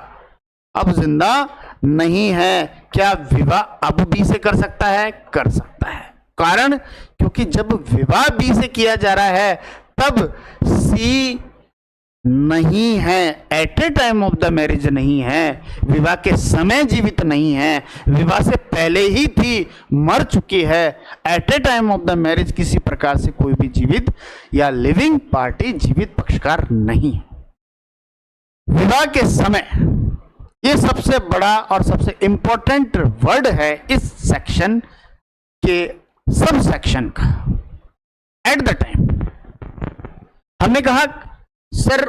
अब जिंदा नहीं है। क्या विवाह अब बी से कर सकता है? कर सकता है। कारण क्योंकि जब विवाह बी से किया जा रहा है तब सी नहीं है, at a time of the marriage नहीं है, विवाह के समय जीवित नहीं है, विवाह से पहले ही थी, मर चुकी है। At a time of the marriage किसी प्रकार से कोई भी जीवित या लिविंग पार्टी जीवित पक्षकार नहीं है। विवाह के समय, ये सबसे बड़ा और सबसे इंपॉर्टेंट वर्ड है इस सेक्शन के सब सेक्शन का। एट द टाइम हमने कहा सर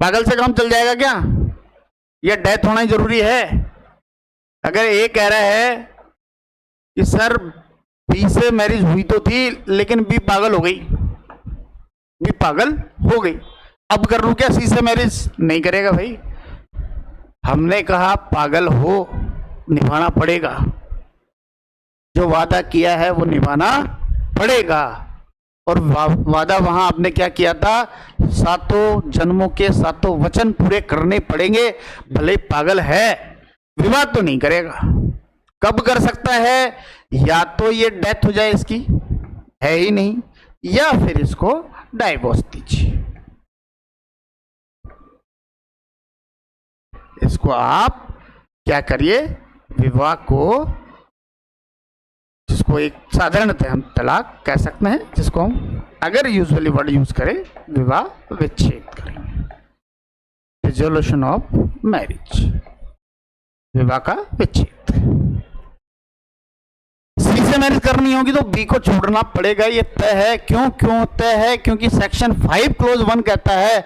पागल से काम चल जाएगा क्या, या डेथ होना ही जरूरी है? अगर ए कह रहा है कि सर बी से मैरिज हुई तो थी लेकिन बी पागल हो गई, बी पागल हो गई, अब कर लूं क्या सी से मैरिज? नहीं करेगा भाई। हमने कहा पागल हो निभाना पड़ेगा, जो वादा किया है वो निभाना पड़ेगा। और वादा वहां आपने क्या किया था? 7 जन्मों के 7 वचन पूरे करने पड़ेंगे, भले पागल है विवाह तो नहीं करेगा। कब कर सकता है? या तो ये डेथ हो जाए इसकी, है ही नहीं, या फिर इसको डाइवोर्स दीजिए। इसको आप क्या करिए, विवाह को, जिसको एक साधारणतः हम तलाक कह सकते हैं, जिसको हम अगर यूजुअली वर्ड यूज करें विवाह विच्छेद करेंगे, डिसोल्यूशन ऑफ मैरिज, विवाह का विच्छेद। सी से मैरिज करनी होगी तो बी को छोड़ना पड़ेगा, ये तय है। क्यों तय है? क्योंकि सेक्शन 5 क्लोज 1 कहता है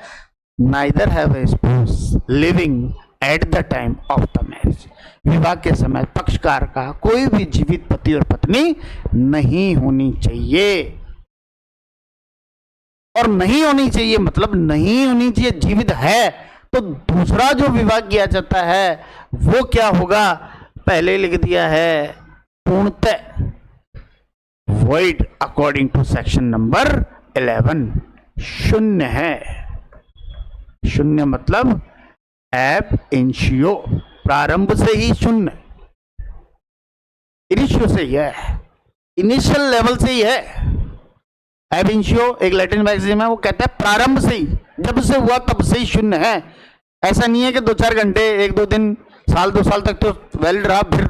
neither have a spouse living at the time of the marriage, विवाह के समय पक्षकार का कोई भी जीवित पति और पत्नी नहीं होनी चाहिए। और नहीं होनी चाहिए मतलब नहीं होनी चाहिए, जीवित है तो दूसरा जो विवाह किया जाता है वो क्या होगा? पहले लिख दिया है पूर्णतः void according to section number 11, शून्य है। शून्य मतलब एब इनिशियो, प्रारंभ से ही शून्य, इनिशियो से ही है, इनिशियल लेवल से ही है। एब इनिशियो एक लैटिन मैक्सिम है, वो कहता है प्रारंभ से ही, जब से हुआ तब से ही शून्य है। ऐसा नहीं है कि 2-4 घंटे, 1-2 दिन, साल 2 साल तक तो वैलिड रहा, फिर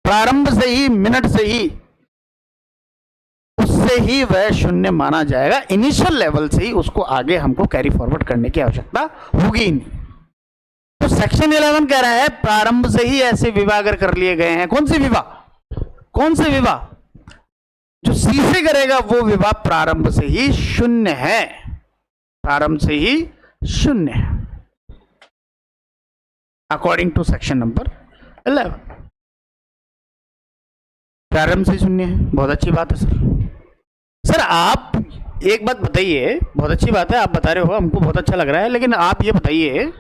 प्रारंभ से ही, मिनट से ही, उससे ही वह शून्य माना जाएगा। इनिशियल लेवल से ही उसको आगे हमको कैरी फॉरवर्ड करने की आवश्यकता होगी ही नहीं। तो सेक्शन 11 कह रहा है प्रारंभ से ही ऐसे विवाह अगर कर लिए गए हैं, कौन से विवाह? जो सी से करेगा वो विवाह प्रारंभ से ही शून्य है, प्रारंभ से ही शून्य है, अकॉर्डिंग टू सेक्शन नंबर 11। प्रारंभ से शून्य है, बहुत अच्छी बात है सर। आप एक बात बताइए, बहुत अच्छी बात है आप बता रहे हो, हमको बहुत अच्छा लग रहा है, लेकिन आप ये बताइए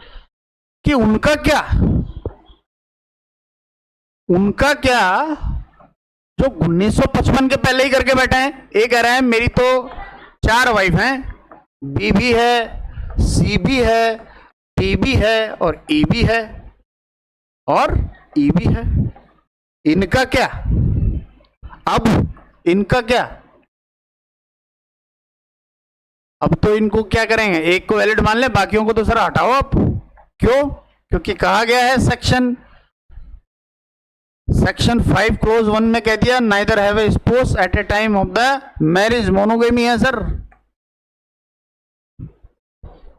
कि उनका क्या जो 1955 के पहले ही करके बैठे हैं। ए कह रहे हैं मेरी तो 4 वाइफ हैं, बी भी है, सी भी है, टी भी है और ई भी है, और ई भी है। इनका क्या? अब इनका क्या? अब तो इनको क्या करेंगे? एक को वैलिड मान ले, बाकियों को तो सर हटाओ आप। क्यों? क्योंकि कहा गया है सेक्शन 5 क्लोज 1 में कह दिया neither have a spouse at a time of the marriage, monogamy है सर,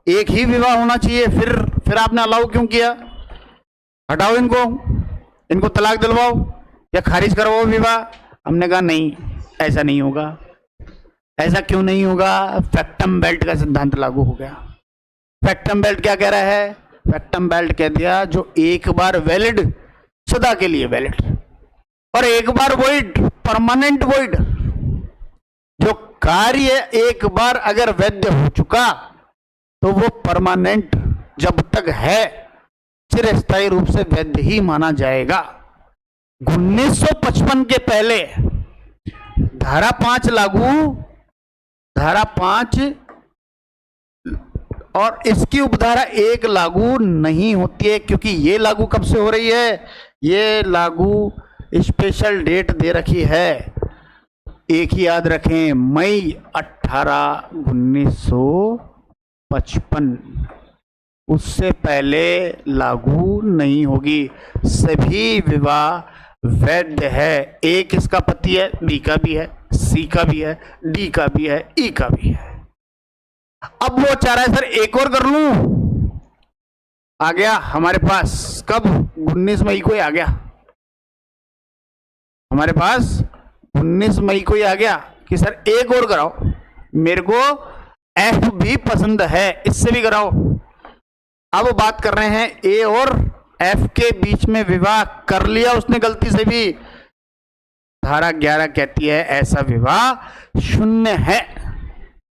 एक ही विवाह होना चाहिए। फिर आपने अलाउ क्यों किया? हटाओ इनको तलाक दिलवाओ या खारिज करवाओ विवाह। हमने कहा नहीं, ऐसा नहीं होगा। ऐसा क्यों नहीं होगा? फैक्टम बेल्ट का सिद्धांत लागू हो गया। फैक्टम बेल्ट क्या कह रहा है? फैक्टम बेल्ट कह दिया जो एक बार वैलिड, सदा के लिए वैलिड, और एक बार वॉइड, परमानेंट वॉइड। जो कार्य एक बार अगर वैध हो चुका तो वो परमानेंट जब तक है चिरस्थायी रूप से वैध ही माना जाएगा। 1955 के पहले धारा 5 लागू, धारा 5 और इसकी उपधारा 1 लागू नहीं होती है, क्योंकि ये लागू कब से हो रही है, ये लागू स्पेशल डेट दे रखी है, एक ही याद रखें, मई 18, 1955, उससे पहले लागू नहीं होगी। सभी विवाह वैध है। एक इसका पति है, बी का भी है, सी का भी है, डी का भी है, ई का भी है। अब वो चाह रहा है सर एक और कर लूं, आ गया हमारे पास कब, 19 मई को ही आ गया हमारे पास, 19 मई को ही आ गया कि सर एक और कराओ, मेरे को एफ भी पसंद है, इससे भी कराओ। अब बात कर रहे हैं ए और एफ के बीच में विवाह कर लिया उसने गलती से भी, धारा 11 कहती है ऐसा विवाह शून्य है।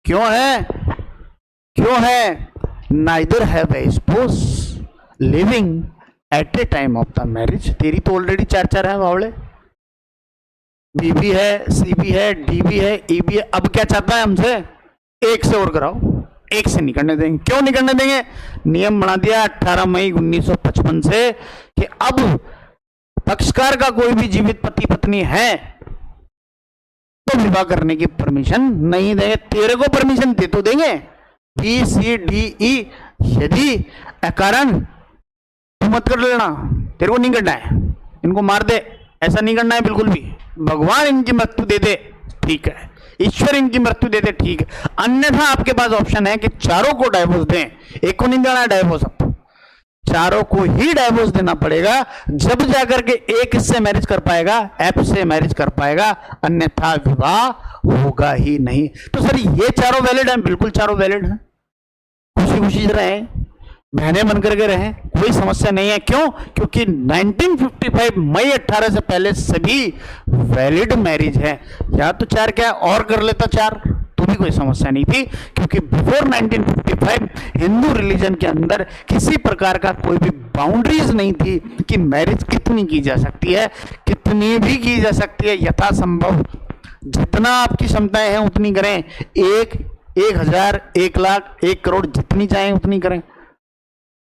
क्यों है, क्यों है? Neither have a spouse living at a time of the marriage. तेरी तो ऑलरेडी 4 है बावड़े, बी भी है, सी भी है, डी भी है, ई भी है। अब क्या चाहता है हमसे, एक से और कराओ, एक से नहीं करने देंगे। क्यों नहीं करने देंगे? नियम बना दिया 18 मई 1955 से कि अब पक्षकार का कोई भी जीवित पति पत्नी है तो विवाह करने की परमिशन नहीं देंगे। तेरे को परमिशन दे तो देंगे, बी सी डी ई, यदि अकारण तू मत कर लेना, तेरे को नहीं करना है, इनको मार दे, ऐसा नहीं करना है बिल्कुल भी। भगवान इनकी मृत्यु दे दे, ठीक है, ईश्वर इनकी मृत्यु दे दे, ठीक है। अन्यथा आपके पास ऑप्शन है कि चारों को डाइवोर्स दें, एक को नहीं देना है डाइवोर्स, अब चारों को ही डाइवोर्स देना पड़ेगा, जब जाकर के एक इससे मैरिज कर पाएगा, एफ से मैरिज कर पाएगा, अन्यथा विवाह होगा ही नहीं। तो सर ये चारों वैलिड हैं? बिल्कुल चारों वैलिड हैं, खुशी खुशी रहे, बहने बन करके रहे, कोई समस्या नहीं है। क्यों? क्योंकि 1955 मई 18 से पहले सभी वैलिड मैरिज है। या तो 4 क्या और कर लेता 4, तो भी कोई समस्या नहीं थी, क्योंकि बिफोर 1955 हिंदू रिलीजन के अंदर किसी प्रकार का कोई भी बाउंड्रीज नहीं थी कि मैरिज कितनी की जा सकती है, कितनी भी की जा सकती है, यथासंभव जितना आपकी क्षमताएं हैं उतनी करें, 1,000, 1 लाख, 1 करोड़, जितनी चाहें उतनी करें,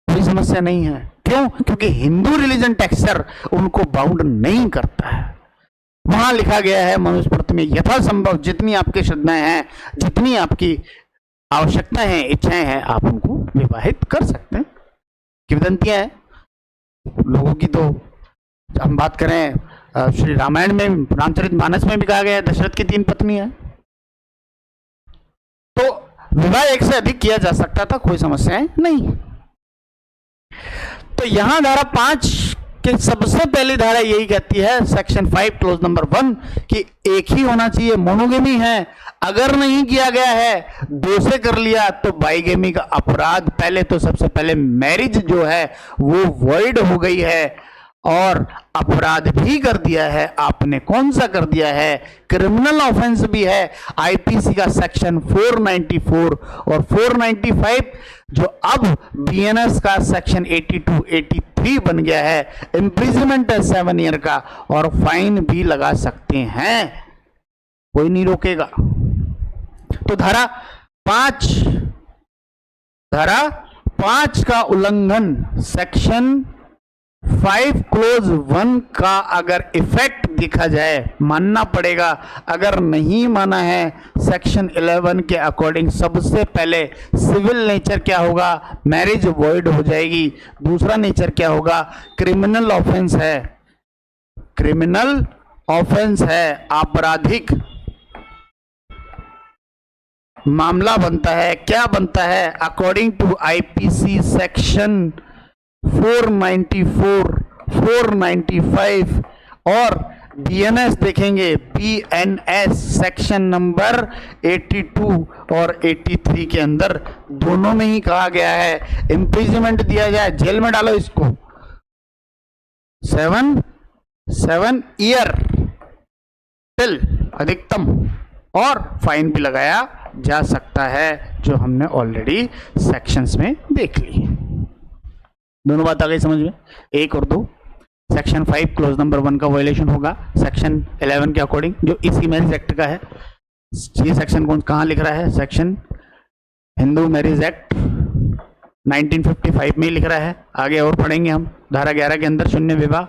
कोई समस्या नहीं है। क्यों? क्योंकि हिंदू रिलीजन टेक्सचर उनको बाउंड नहीं करता है। वहां लिखा गया है मनुस्मृति में, यथासंभव जितनी आपकी श्रद्धाएं हैं, जितनी आपकी आवश्यकताएं हैं, इच्छाएं हैं, आप उनको विवाहित कर सकते हैं। किंवदंतियां हैं लोगों की। तो हम बात करें श्री रामायण में, रामचरितमानस में भी कहा गया है दशरथ की 3 पत्नी है, तो विवाह एक से अधिक किया जा सकता था, कोई समस्या नहीं। तो यहां धारा 5 के सबसे पहली धारा यही कहती है, सेक्शन 5 क्लोज नंबर 1, कि एक ही होना चाहिए, मोनोगेमी है। अगर नहीं किया गया है, 2 से कर लिया तो बाइगेमी का अपराध। पहले तो सबसे पहले मैरिज जो है वो वॉइड हो गई है और अपराध भी कर दिया है आपने। कौन सा कर दिया है? क्रिमिनल ऑफेंस भी है, आईपीसी का सेक्शन 494 और 495, जो अब बीएनएस का सेक्शन 82, 83 बन गया है। इम्प्रिजनमेंट है 7 ईयर का, और फाइन भी लगा सकते हैं, कोई नहीं रोकेगा। तो धारा 5 का उल्लंघन सेक्शन 5 क्लोज 1 का अगर इफेक्ट दिखा जाए, मानना पड़ेगा। अगर नहीं माना है, सेक्शन 11 के अकॉर्डिंग सबसे पहले सिविल नेचर क्या होगा? मैरिज वॉइड हो जाएगी। दूसरा नेचर क्या होगा? क्रिमिनल ऑफेंस है, क्रिमिनल ऑफेंस है, आपराधिक मामला बनता है। क्या बनता है? अकॉर्डिंग टू आईपीसी सेक्शन 494, 495 और बीएनएस देखेंगे, बीएनएस सेक्शन नंबर 82 और 83 के अंदर दोनों में ही कहा गया है इम्प्रिजमेंट दिया जाए, जेल में डालो इसको 7 ईयर टिल अधिकतम, और फाइन भी लगाया जा सकता है, जो हमने ऑलरेडी सेक्शंस में देख ली। दोनों बात आ गई समझ में? 1 और 2। सेक्शन 5 क्लोज नंबर 1 का वायलेशन होगा सेक्शन 11 के अकॉर्डिंग, जो इसी मैरिज एक्ट का है। ये सेक्शन कौन कहाँ लिख रहा है? सेक्शन हिंदू मैरिज एक्ट 1955 में लिख रहा है, आगे और पढ़ेंगे हम। धारा 11 के अंदर शून्य विवाह,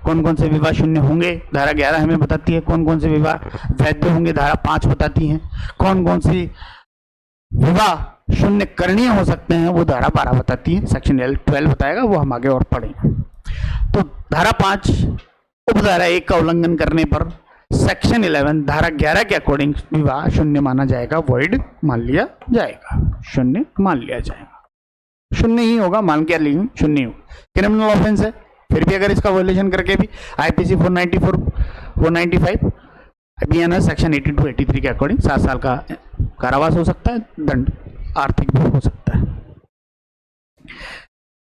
कौन कौन से विवाह शून्य होंगे, धारा 11 हमें बताती है। कौन कौन से विवाह वैध होंगे, धारा 5 बताती है। कौन कौन सी विवाह शून्य करणीय हो सकते हैं, वो धारा 12 बताती है। सेक्शन 12 बताएगा, वो हम आगे और पढ़ेंगे। तो धारा 5 उपधारा 1 का उल्लंघन करने पर सेक्शन 11 धारा 11 के अकॉर्डिंग विवाह शून्य माना जाएगा, वॉइड मान लिया जाएगा, शून्य मान लिया जाएगा। शून्य ही होगा, मान के लिए शून्य ही होगा। क्रिमिनल ऑफेंस है, फिर भी अगर इसका वॉल्यूशन करके भी आईपीसी 494 495 बीएनएस सेक्शन 82 83 के अकॉर्डिंग 7 साल का कारावास हो सकता है, दंड आर्थिक भी हो सकता है।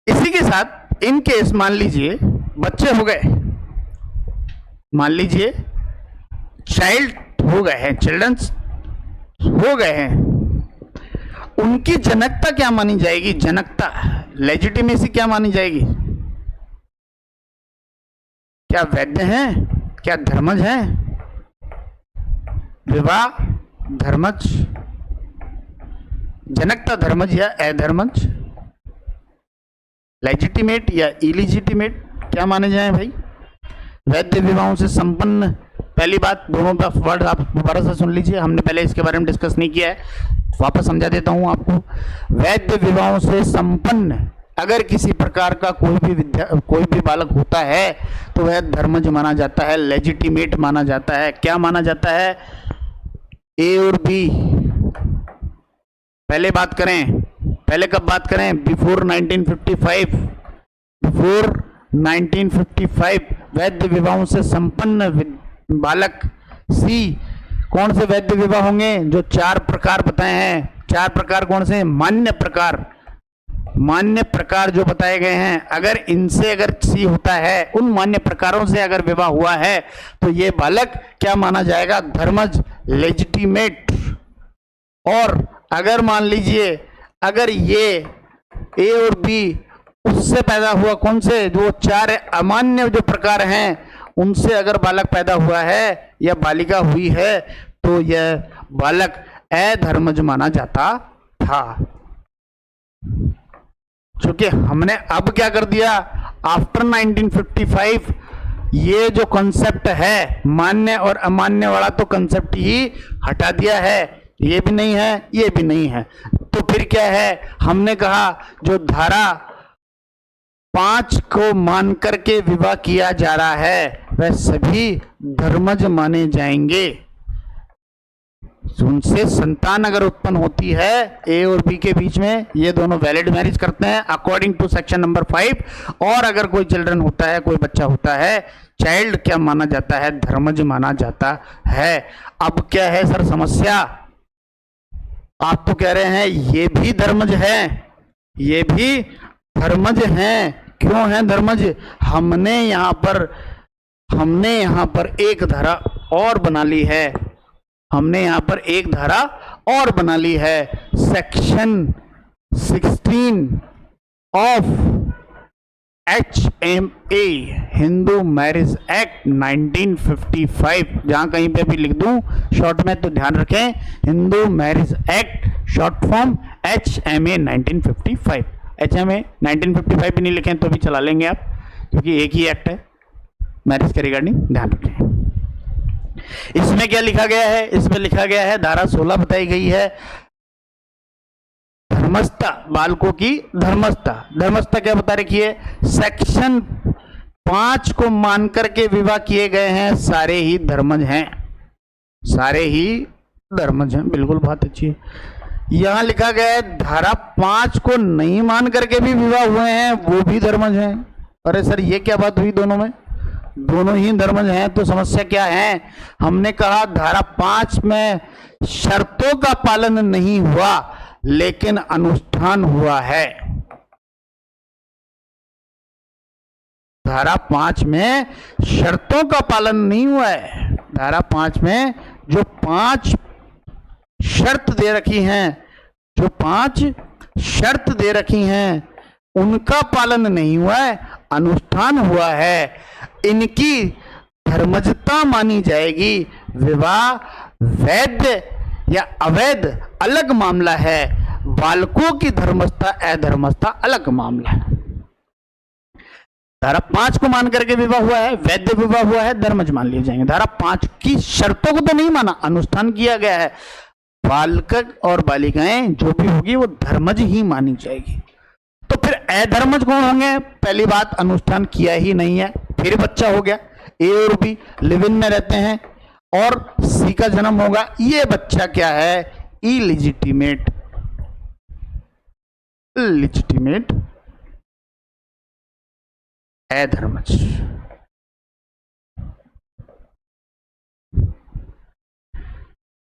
इसी के साथ इन केस मान लीजिए बच्चे हो गए, मान लीजिए चाइल्ड हो गए हैं, चिल्ड्रंस हो गए हैं, उनकी जनकता क्या मानी जाएगी, जनकता लेजिटिमेसी क्या मानी जाएगी, क्या वैध हैं, क्या धर्मज हैं, विवाह धर्मज, जनकता धर्मज या अधर्मज, लेजिटिमेट या इलिजिटिमेट क्या माने जाए भाई। वैध विवाहों से संपन्न, पहली बात दोनों का वर्ड आप दोबारा से सुन लीजिए, हमने पहले इसके बारे में डिस्कस नहीं किया है, वापस समझा देता हूं आपको। वैध विवाहों से संपन्न अगर किसी प्रकार का कोई भी बालक होता है तो वह धर्मज माना जाता है, लेजिटिमेट माना जाता है। क्या माना जाता है, ए और बी। पहले बात करें, पहले कब बात करें, बिफोर 1955, बिफोर 1955 वैध विवाहों से संपन्न बालक। सी, कौन से वैध विवाह होंगे, जो 4 प्रकार बताए हैं। 4 प्रकार कौन से, मान्य प्रकार, मान्य प्रकार जो बताए गए हैं, अगर इनसे अगर सी होता है, उन मान्य प्रकारों से अगर विवाह हुआ है तो ये बालक क्या माना जाएगा, धर्मज, लेजिटिमेट। और अगर मान लीजिए अगर ये ए और बी उससे पैदा हुआ, कौन से, जो 4 अमान्य जो प्रकार हैं उनसे अगर बालक पैदा हुआ है या बालिका हुई है तो यह बालक अधर्मज माना जाता था। क्योंकि हमने अब क्या कर दिया, आफ्टर 1955 ये जो कॉन्सेप्ट है मान्य और अमान्य वाला तो कॉन्सेप्ट ही हटा दिया है, ये भी नहीं है, ये भी नहीं है। तो फिर क्या है, हमने कहा जो धारा 5 को मान करके विवाह किया जा रहा है वह सभी धर्मज माने जाएंगे। उनसे संतान अगर उत्पन्न होती है ए और बी के बीच में, ये दोनों वैलिड मैरिज करते हैं अकॉर्डिंग टू सेक्शन नंबर 5। और अगर कोई चिल्ड्रन होता है, कोई बच्चा होता है, चाइल्ड क्या माना जाता है, धर्मज माना जाता है। अब क्या है सर समस्या, आप तो कह रहे हैं ये भी धर्मज है, ये भी धर्मज हैं। क्यों है धर्मज, हमने यहाँ पर एक धारा और बना ली है, हमने यहाँ पर एक धारा और बना ली है, section 16 of HMA Hindu marriage act 1955। जहां कहीं पे भी लिख दूं शॉर्ट में तो ध्यान रखें, Hindu marriage act short form HMA 1955। HMA 1955 भी नहीं लिखें तो भी चला लेंगे आप, क्योंकि एक ही एक्ट है मैरिज के रिगार्डिंग, ध्यान रखें। इसमें क्या लिखा गया है, इसमें लिखा गया है धारा 16 बताई गई है, धर्मस्था, बालकों की धर्मस्था। धर्मस्था क्या बता रखी है, सेक्शन 5 को मान करके विवाह किए गए हैं सारे ही धर्मज हैं, सारे ही धर्मज हैं, बिल्कुल बात अच्छी है। यहां लिखा गया है धारा 5 को नहीं मान करके भी विवाह हुए हैं वो भी धर्मज हैं। अरे सर ये क्या बात हुई, दोनों में दोनों ही धर्मज हैं, तो समस्या क्या है। हमने कहा धारा 5 में शर्तों का पालन नहीं हुआ लेकिन अनुष्ठान हुआ है। धारा 5 में शर्तों का पालन नहीं हुआ है, धारा 5 में जो 5 शर्त दे रखी हैं, जो 5 शर्त दे रखी हैं उनका पालन नहीं हुआ है, अनुष्ठान हुआ है। इनकी धर्मजता मानी जाएगी। विवाह वैध या अवैध अलग मामला है, बालकों की धर्मस्था अधर्मस्था अलग मामला है। धारा 5 को मान करके विवाह हुआ है, वैध विवाह हुआ है, धर्मज मान लिए जाएंगे। धारा 5 की शर्तों को तो नहीं माना, अनुष्ठान किया गया है, बालक और बालिकाएं जो भी होगी वो धर्मज ही मानी जाएगी। तो फिर अधर्मज कौन होंगे? पहली बात, अनुष्ठान किया ही नहीं है, फिर बच्चा हो गया, ए और बी लिव इन में रहते हैं और सी का जन्म होगा, ये बच्चा क्या है? इलिजिटिमेट, लिजिटिमेट अधर्मज।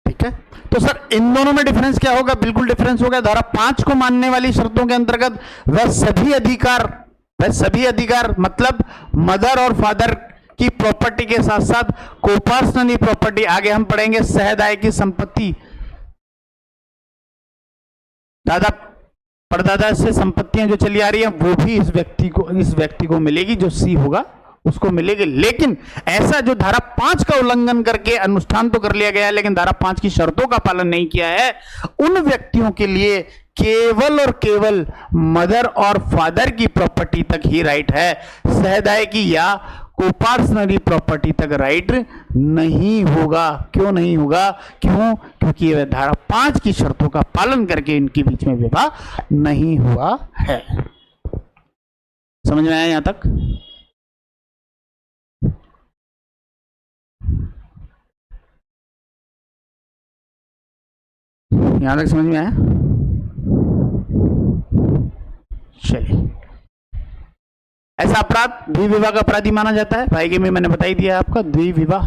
ठीक है, तो सर इन दोनों में डिफरेंस क्या होगा? बिल्कुल डिफरेंस होगा। धारा 5 को मानने वाली शर्तों के अंतर्गत वह सभी अधिकार मतलब मदर और फादर की प्रॉपर्टी के साथ साथ कोपर्सनली प्रॉपर्टी, आगे हम पढ़ेंगे सहदाय की संपत्ति, दादा परदादा से संपत्तियां जो चली आ रही हैं वो भी इस व्यक्ति को मिलेगी, जो सी होगा उसको मिलेगी। लेकिन ऐसा जो धारा 5 का उल्लंघन करके अनुष्ठान तो कर लिया गया है लेकिन धारा 5 की शर्तों का पालन नहीं किया है, उन व्यक्तियों के लिए केवल और केवल मदर और फादर की प्रॉपर्टी तक ही राइट है, सहदाय की या कोपर्सनली प्रॉपर्टी तक राइट नहीं होगा। क्यों नहीं होगा? क्योंकि यह धारा 5 की शर्तों का पालन करके इनके बीच में विवाह नहीं हुआ है। समझ में आया यहां तक? यहां तक समझ में आया? चलिए, ऐसा अपराध द्विविवाह का अपराधी माना जाता है। भाई में मैंने बताई दिया आपका द्विविवाह,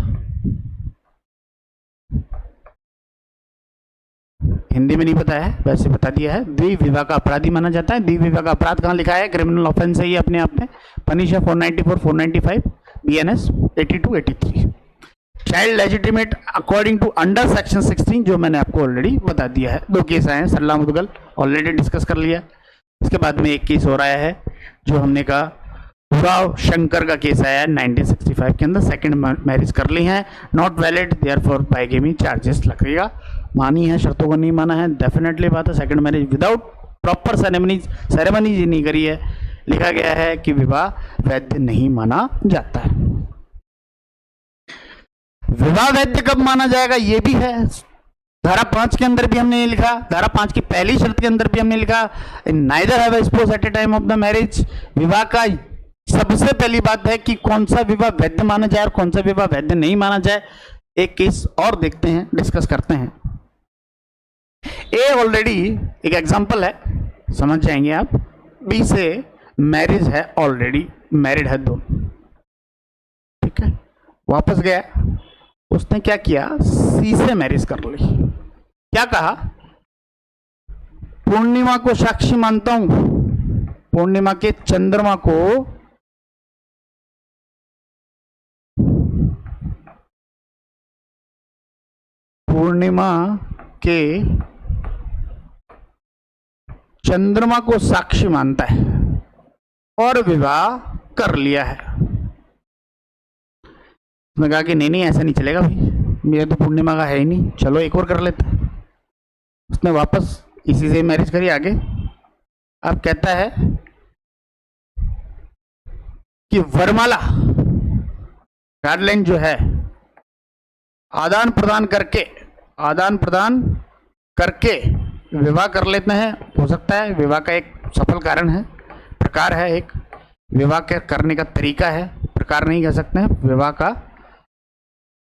हिंदी में नहीं पता है, वैसे बता दिया है, द्विविवाह का अपराधी माना जाता है। द्विविवाह का अपराध कहां लिखा है? क्रिमिनल ऑफेंस है ये अपने आप में, पनिश है 494, 495, BNS 82, 83। Child legitimate according to under section 16 जो मैंने आपको ऑलरेडी बता दिया है। 2 केस आए हैं, सल्ला मुदगल ऑलरेडी डिस्कस कर लिया। इसके बाद में एक केस हो रहा है जो हमने कहा भूराव शंकर का केस आया है 1965 के अंदर, सेकंड मैरिज कर ली है, not valid, therefore bigamy charges लगेगा। मानी है, शर्तों को नहीं माना है, डेफिनेटली बात है। Second marriage without proper ceremony जी नहीं करी है, लिखा गया है कि विवाह वैध नहीं माना जाता है। विवाह वैध कब माना जाएगा ये भी है, धारा 5 के अंदर भी हमने लिखा, धारा 5 की पहली शर्त के अंदर भी हमने लिखा, neither have a spouse at a time of the marriage. विवाह का सबसे पहली बात है कि कौन सा विवाह वैध माना जाए और कौन सा विवाह वैध नहीं माना जाए। एक केस और देखते हैं, डिस्कस करते हैं। ए ऑलरेडी एक एग्जांपल है, समझ जाएंगे आप। बी से मैरिज है, ऑलरेडी मैरिड है दोनों, ठीक है। वापस गया, उसने क्या किया? सी से मैरिज कर ली। क्या कहा? पूर्णिमा को साक्षी मानता हूं, पूर्णिमा के चंद्रमा को साक्षी मानता है और विवाह कर लिया है। उसने कहा कि नहीं ऐसा नहीं चलेगा भाई, मेरा तो पूर्णिमा का है ही नहीं, चलो एक और कर लेते हैं। उसने वापस इसी से मैरिज करी आगे। अब कहता है कि वरमाला गाइडलाइन जो है आदान प्रदान करके विवाह कर लेते हैं। हो सकता है विवाह का एक सफल कारण है, प्रकार है, एक विवाह के करने का तरीका है, प्रकार नहीं कह सकते हैं, विवाह का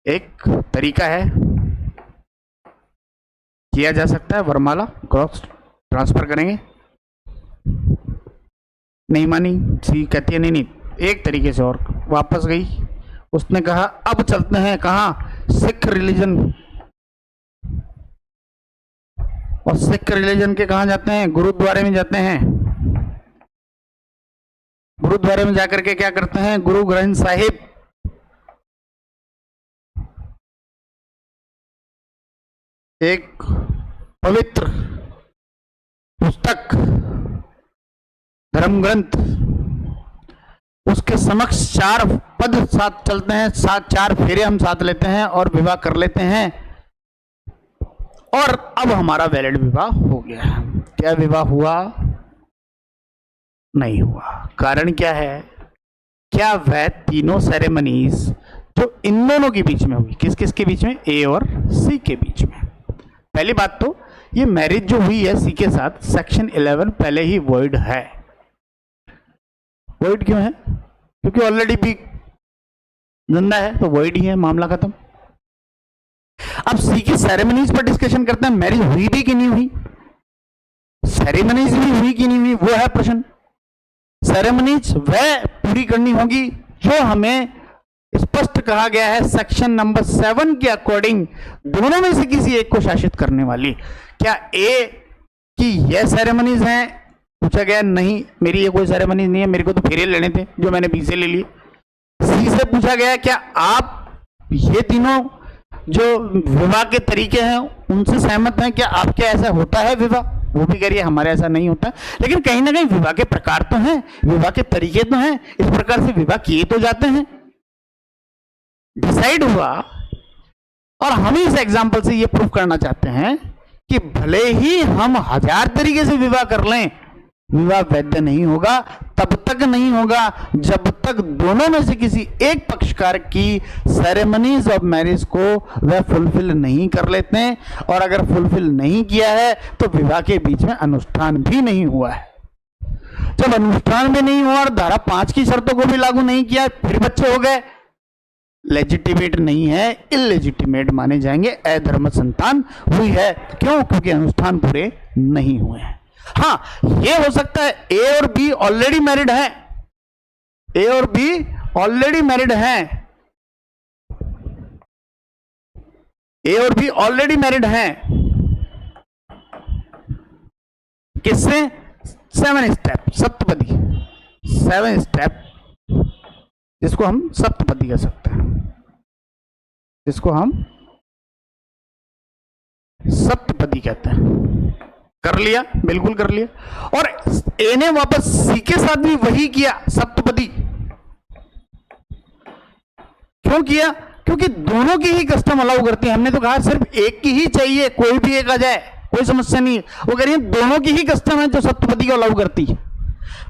एक तरीका है, किया जा सकता है। वरमाला क्रॉस ट्रांसफर करेंगे, नहीं मानी, सी कहती है नहीं एक तरीके से, और वापस गई। उसने कहा अब चलते हैं कहाँ? सिख रिलीजन। और सिख रिलीजन के कहाँ जाते हैं? गुरुद्वारे में जाते हैं। गुरुद्वारे में जाकर के क्या करते हैं? गुरु ग्रंथ साहिब एक पवित्र पुस्तक, धर्म ग्रंथ, उसके समक्ष 4 पद साथ चलते हैं, 4 फेरे हम साथ लेते हैं और विवाह कर लेते हैं, और अब हमारा वैलिड विवाह हो गया है। क्या विवाह हुआ? नहीं हुआ। कारण क्या है? क्या वह तीनों सेरेमनीज जो इन दोनों के बीच में हुई, किस किस के बीच में? ए और सी के बीच में। पहली बात तो ये मैरिज जो हुई है सी के साथ, सेक्शन 11 पहले ही वॉइड है। वॉइड क्यों है? क्योंकि ऑलरेडी भी जिंदा है, तो वॉइड ही है, मामला खत्म। अब सी की सेरेमनीज पर डिस्कशन करते हैं, मैरिज हुई भी कि नहीं हुई, सेरेमनीज भी हुई कि नहीं हुई, वो है प्रश्न। सेरेमनीज वह पूरी करनी होगी जो हमें स्पष्ट कहा गया है सेक्शन नंबर 7 के अकॉर्डिंग दोनों में से किसी एक को शासित करने वाली। क्या ए की यह सेरेमनीज हैं? पूछा गया नहीं, मेरी ये कोई सेरेमनीज नहीं है, मेरे को तो फेरे लेने थे जो मैंने बी से ले लिए। सी से पूछा गया क्या आप ये तीनों जो विवाह के तरीके हैं उनसे सहमत हैं? क्या आपके ऐसा होता है विवाह? वो भी कह रही है हमारे ऐसा नहीं होता, लेकिन कहीं ना कहीं विवाह के प्रकार तो हैं, विवाह के तरीके तो हैं, इस प्रकार से विवाह किए तो जाते हैं। डिसाइड हुआ, और हम इस एग्जाम्पल से ये प्रूव करना चाहते हैं कि भले ही हम 1000 तरीके से विवाह कर लें, विवाह वैध नहीं होगा, तब तक नहीं होगा जब तक दोनों में से किसी एक पक्षकार की सेरेमनीज ऑफ मैरिज को वह फुलफिल नहीं कर लेते हैं। और अगर फुलफिल नहीं किया है तो विवाह के बीच में अनुष्ठान भी नहीं हुआ है। जब अनुष्ठान भी नहीं हुआ और धारा 5 की शर्तों को भी लागू नहीं किया, फिर बच्चे हो गए, लेजिटिमेट नहीं है, इलेजिटिमेट माने जाएंगे, अधर्म संतान हुई है। क्यों? क्योंकि अनुष्ठान पूरे नहीं हुए हैं। हाँ, ये हो सकता है ए और बी ऑलरेडी मैरिड है, ए और बी ऑलरेडी मैरिड हैं, ए और बी ऑलरेडी मैरिड हैं। किससे? 7 स्टेप, सप्तपदी, 7 स्टेप, जिसको हम सप्तपदी कह सकते हैं, जिसको हम सप्तपदी कहते हैं। कर लिया, बिल्कुल कर लिया। और ए ने वापस सी के साथ भी वही किया, सप्तपदी। क्यों किया? क्योंकि दोनों की ही कस्टम अलाउ करती है। हमने तो कहा सिर्फ एक की ही चाहिए, कोई भी एक आ जाए कोई समस्या नहीं है। वो कह रही है दोनों की ही कस्टम है जो सप्तपदी को अलाउ करती है।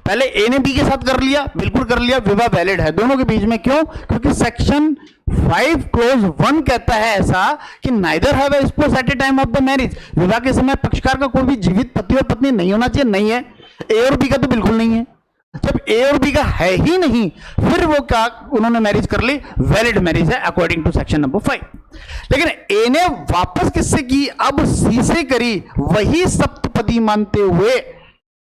पहले ए ने बी के साथ कर लिया, बिल्कुल कर लिया, विवाह वैलिड है दोनों के बीच में। क्यों? क्योंकि सेक्शन 5 क्लोज 1 कहता है ऐसा कि neither have a spouse at a time of the marriage. विवाह के समय पक्षकार का कोई भी जीवित पति और पत्नी नहीं होना चाहिए। नहीं है, ए और बी का तो बिल्कुल नहीं है। जब ए और बी का है ही नहीं, फिर वो क्या, उन्होंने मैरिज कर ली, वैलिड मैरिज है अकॉर्डिंग टू सेक्शन नंबर 5। लेकिन ए ने वापस किससे की? अब सी से करी, वही सप्तपदी मानते हुए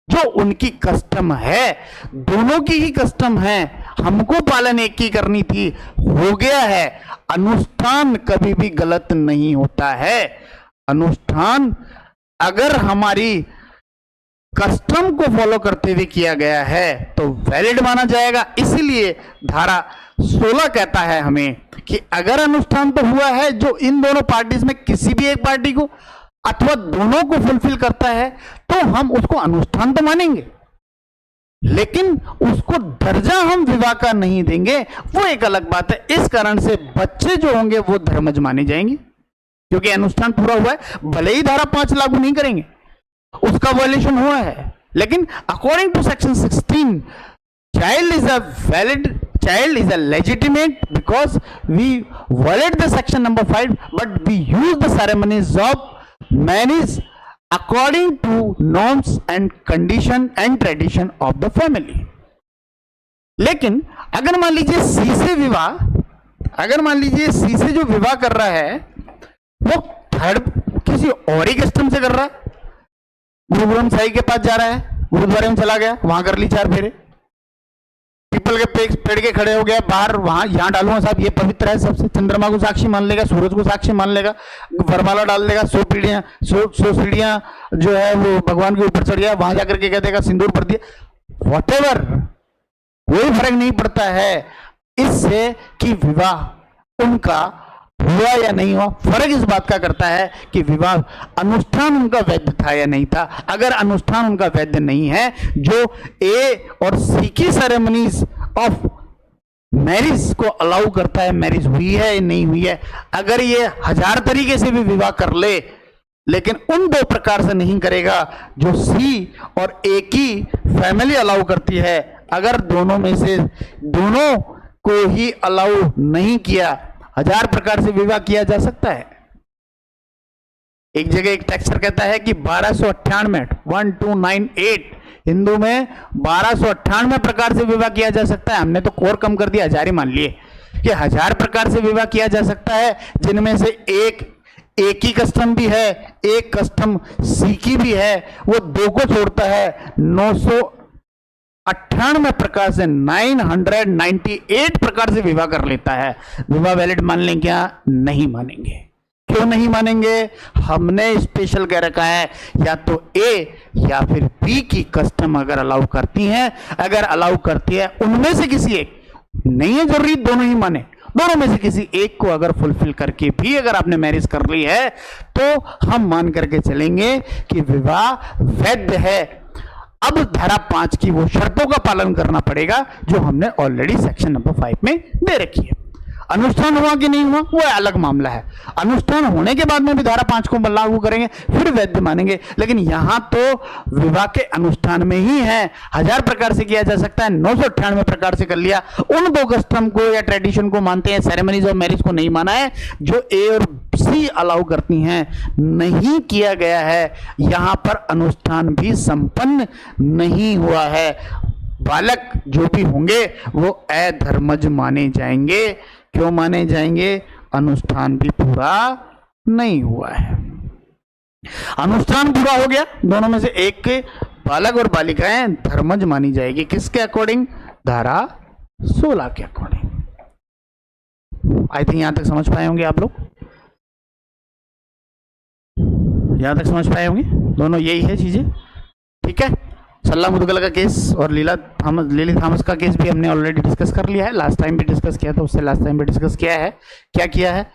जो उनकी कस्टम है, दोनों की ही कस्टम है, हमको पालन एक की करनी थी, हो गया है। अनुष्ठान कभी भी गलत नहीं होता है। अनुष्ठान अगर हमारी कस्टम को फॉलो करते हुए किया गया है तो वैलिड माना जाएगा। इसलिए धारा 16 कहता है हमें कि अगर अनुष्ठान तो हुआ है जो इन दोनों पार्टीज में किसी भी एक पार्टी को अथवा दोनों को फुलफिल करता है, तो हम उसको अनुष्ठान तो मानेंगे, लेकिन उसको दर्जा हम विवाह का नहीं देंगे, वो एक अलग बात है। इस कारण से बच्चे जो होंगे वो धर्मज माने जाएंगे, क्योंकि अनुष्ठान पूरा हुआ है। भले ही धारा 5 लागू नहीं करेंगे, उसका वायलेशन हुआ है, लेकिन according to section 16 child is a valid, child is a legitimate because we violate the section number 5, but we use the ceremonies of marriage according to norms and condition and tradition of the family. लेकिन अगर मान लीजिए सी से विवाह, अगर मान लीजिए सी से जो विवाह कर रहा है वो थर्ड किसी और ही कस्टम से कर रहा है, गुरु ग्रंथ साहिब के पास जा रहा है, गुरुद्वारे में चला गया, वहां कर ली 4 फेरे, पीपल के पेड़ के खड़े हो गया बाहर, वहां यहां डालूंगा साहब ये पवित्र है सबसे, चंद्रमा को साक्षी मान लेगा, सूरज को साक्षी मान लेगा, वरमाला डाल देगा, 100 सीढ़ियां जो है वो भगवान के ऊपर चढ़ गया, वहां जाकर के कह देगा सिंदूर भर दिया, व्हाटएवर, कोई फर्क नहीं पड़ता है इससे कि विवाह उनका हुआ या नहीं हुआ। फर्क इस बात का करता है कि विवाह अनुष्ठान उनका वैध था या नहीं था। अगर अनुष्ठान उनका वैध नहीं है, जो ए और सी की सेरेमनीज ऑफ मैरिज को अलाउ करता है, मैरिज हुई है या नहीं हुई है, अगर ये 1000 तरीके से भी विवाह कर ले लेकिन उन दो प्रकार से नहीं करेगा जो सी और ए की फैमिली अलाउ करती है। अगर दोनों में से दोनों को ही अलाउ नहीं किया, 1000 प्रकार से विवाह किया जा सकता है। एक जगह एक टेक्सचर कहता है कि 1298 1298 हिंदू में 1298 प्रकार से विवाह किया जा सकता है। हमने तो और कम कर दिया, 1000 ही मान लिए कि 1000 प्रकार से विवाह किया जा सकता है, जिनमें से एक की कस्टम भी है, एक कस्टम सी की भी है। वो दो को छोड़ता है 998 प्रकार से 998 प्रकार से विवाह कर लेता है। विवाह वैलिड मान लेंगे क्या? नहीं मानेंगे। क्यों नहीं मानेंगे? हमने स्पेशल कह रखा है या तो ए या फिर बी की कस्टम अगर अलाउ करती हैं, अगर अलाउ करती है उनमें से किसी एक, नहीं है जरूरी दोनों ही माने, दोनों में से किसी एक को अगर फुलफिल करके भी अगर आपने मैरिज कर ली है तो हम मान करके चलेंगे कि विवाह वैध है। अब धारा 5 की वो शर्तों का पालन करना पड़ेगा जो हमने ऑलरेडी सेक्शन नंबर 5 में दे रखी है। अनुष्ठान हुआ कि नहीं हुआ वो अलग मामला है। अनुष्ठान होने के बाद में भी धारा 5 को लागू करेंगे, फिर वैध मानेंगे। लेकिन यहां तो विवाह के अनुष्ठान में ही है, 1000 प्रकार से किया जा सकता है, 998 प्रकार से कर लिया। उन दो कस्टम को या ट्रेडिशन को मानते हैं, सेरेमनीज और मैरिज को नहीं माना है, जो ए और सी अलाउ करती हैं। नहीं किया गया है, यहां पर अनुष्ठान भी संपन्न नहीं हुआ है। बालक जो भी होंगे वो अधर्मज माने जाएंगे। क्यों माने जाएंगे? अनुष्ठान भी पूरा नहीं हुआ है। अनुष्ठान पूरा हो गया, दोनों में से एक के बालक और बालिकाएं धर्मज मानी जाएगी। किसके अकॉर्डिंग? धारा 16 के अकॉर्डिंग। आई थिंक यहां तक समझ पाए होंगे आप लोग, यहां तक समझ पाए होंगे। दोनों यही है चीजें, ठीक है। सल्ला मुदगल का केस और लिली थॉमस का केस भी हमने ऑलरेडी डिस्कस कर लिया है। लास्ट टाइम भी डिस्कस किया था, उससे लास्ट टाइम भी डिस्कस किया है। क्या किया है?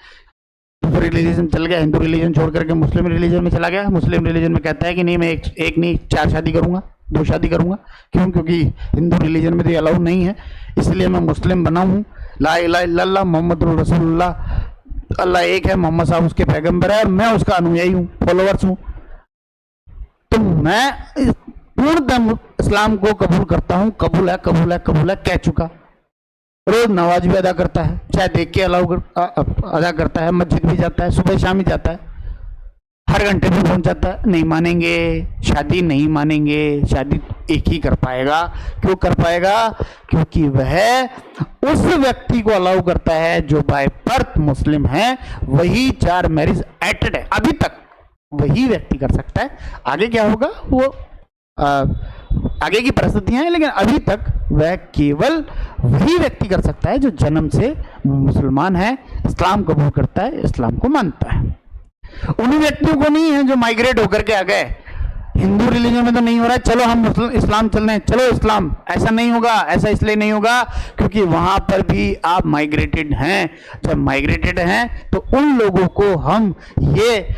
रिलीजन चल गया, हिंदू रिलीजन छोड़ करके मुस्लिम रिलीजन में चला गया। मुस्लिम रिलीजन में कहता है कि नहीं मैं एक नहीं 4 शादी करूंगा, 2 शादी करूंगा। क्यों? क्योंकि हिंदू रिलीजन में तो ये अलाउ नहीं है, इसलिए मैं मुस्लिम बना हूं। ला इलाहा इल्लल्लाह मुहम्मदुर रसूलुल्लाह, अल्लाह एक है, मोहम्मद साहब उसके पैगंबर है और मैं उसका अनुयायी हूं, फॉलोअर्स हूं। तो मैं पूर्णतः इस्लाम को कबूल करता हूं। कबूल है, कबूल है, कबूल है कह चुका। रोज नमाज भी अदा करता है, चाहे देख के अदा करता है, मस्जिद भी जाता है, सुबह शाम ही जाता है, हर घंटे में पहुंच जाता है। नहीं मानेंगे, शादी नहीं मानेंगे। शादी एक ही कर पाएगा। क्यों कर पाएगा? क्योंकि वह उस व्यक्ति को अलाउ करता है जो बाय बर्थ मुस्लिम है, वही 4 मैरिज एटेड है। अभी तक वही व्यक्ति कर सकता है। आगे क्या होगा वो आगे की परिस्थितियां हैं, लेकिन अभी तक वह केवल वही व्यक्ति कर सकता है जो जन्म से मुसलमान है, इस्लाम कबूल करता है, इस्लाम को मानता है। उन व्यक्तियों को नहीं है जो माइग्रेट होकर के आ गए। हिंदू रिलीजन में तो नहीं हो रहा है, चलो हम इस्लाम चल रहे हैं, चलो इस्लाम। ऐसा नहीं होगा। ऐसा इसलिए नहीं होगा क्योंकि वहां पर भी आप माइग्रेटेड हैं। जब माइग्रेटेड हैं तो उन लोगों को हम ये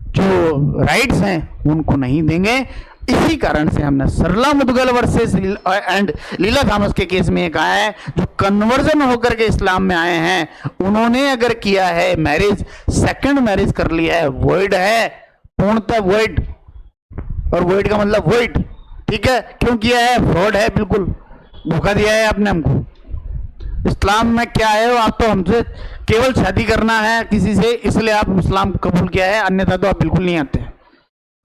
जो राइट्स हैं उनको नहीं देंगे। इसी कारण से हमने सरला मुदगल वर्सेस एंड लीला थॉमस के केस में ये कहा है, जो कन्वर्जन होकर के इस्लाम में आए हैं उन्होंने अगर किया है मैरिज, सेकंड मैरिज कर लिया है, वॉइड है, पूर्णतः वॉइड। और वॉइड का मतलब वॉइड, ठीक है। क्यों किया है? फ्रॉड है, बिल्कुल धोखा दिया है आपने हमको। इस्लाम में क्या है? आप तो हमसे केवल शादी करना है किसी से, इसलिए आप इस्लाम कबूल किया है, अन्यथा तो आप बिल्कुल नहीं आते।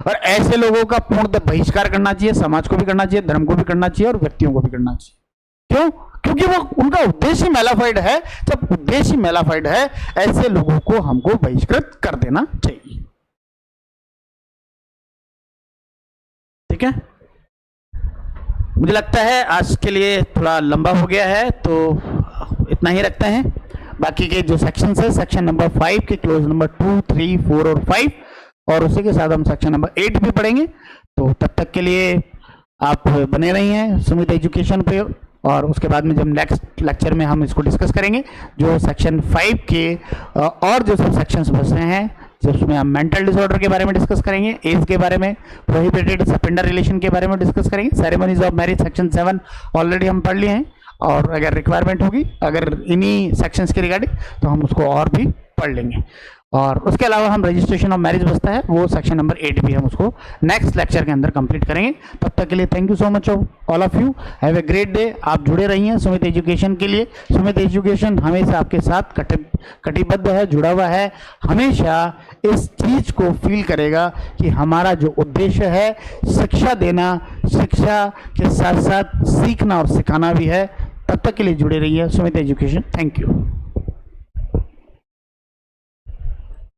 और ऐसे लोगों का पूर्णतः बहिष्कार करना चाहिए, समाज को भी करना चाहिए, धर्म को भी करना चाहिए और व्यक्तियों को भी करना चाहिए। क्यों? क्योंकि वो उनका उद्देश्य मेलाफाइड है। जब उद्देश्य मेलाफाइड है, ऐसे लोगों को हमको बहिष्कृत कर देना चाहिए, ठीक है। मुझे लगता है आज के लिए थोड़ा लंबा हो गया है, तो इतना ही रखते हैं। बाकी के जो सेक्शन है, सेक्शन नंबर 5 के क्लोज नंबर 2, 3, 4 और 5, और उसी के साथ हम सेक्शन नंबर 8 भी पढ़ेंगे। तो तब तक के लिए आप बने रहिए सुमित एजुकेशन पे, और उसके बाद में जब नेक्स्ट लेक्चर में हम इसको डिस्कस करेंगे जो सेक्शन 5 के और जो सब सेक्शंस बच रहे हैं, जिसमें हम मेंटल डिसऑर्डर के बारे में डिस्कस करेंगे, एज के बारे में, प्रोहिबिटेड सेपेंडर रिलेशन के बारे में डिस्कस करेंगे, ceremonies of marriage section 7 already हम पढ़ लिए हैं, और अगर रिक्वायरमेंट होगी अगर इन्हीं सेक्शंस के रिगार्डिंग तो हम उसको और भी पढ़ लेंगे। और उसके अलावा हम रजिस्ट्रेशन ऑफ मैरिज बचता है, वो सेक्शन नंबर 8 भी हम उसको नेक्स्ट लेक्चर के अंदर कंप्लीट करेंगे। तब तक के लिए thank you so much all of you, have a great day. आप जुड़े रहिए सुमित एजुकेशन के लिए। सुमित एजुकेशन हमेशा आपके साथ कटिबद्ध है, जुड़ा हुआ है, हमेशा इस चीज को फील करेगा कि हमारा जो उद्देश्य है शिक्षा देना, शिक्षा के साथ साथ सीखना और सिखाना भी है। तब तक के लिए जुड़े रहिए सुमित एजुकेशन। Thank you.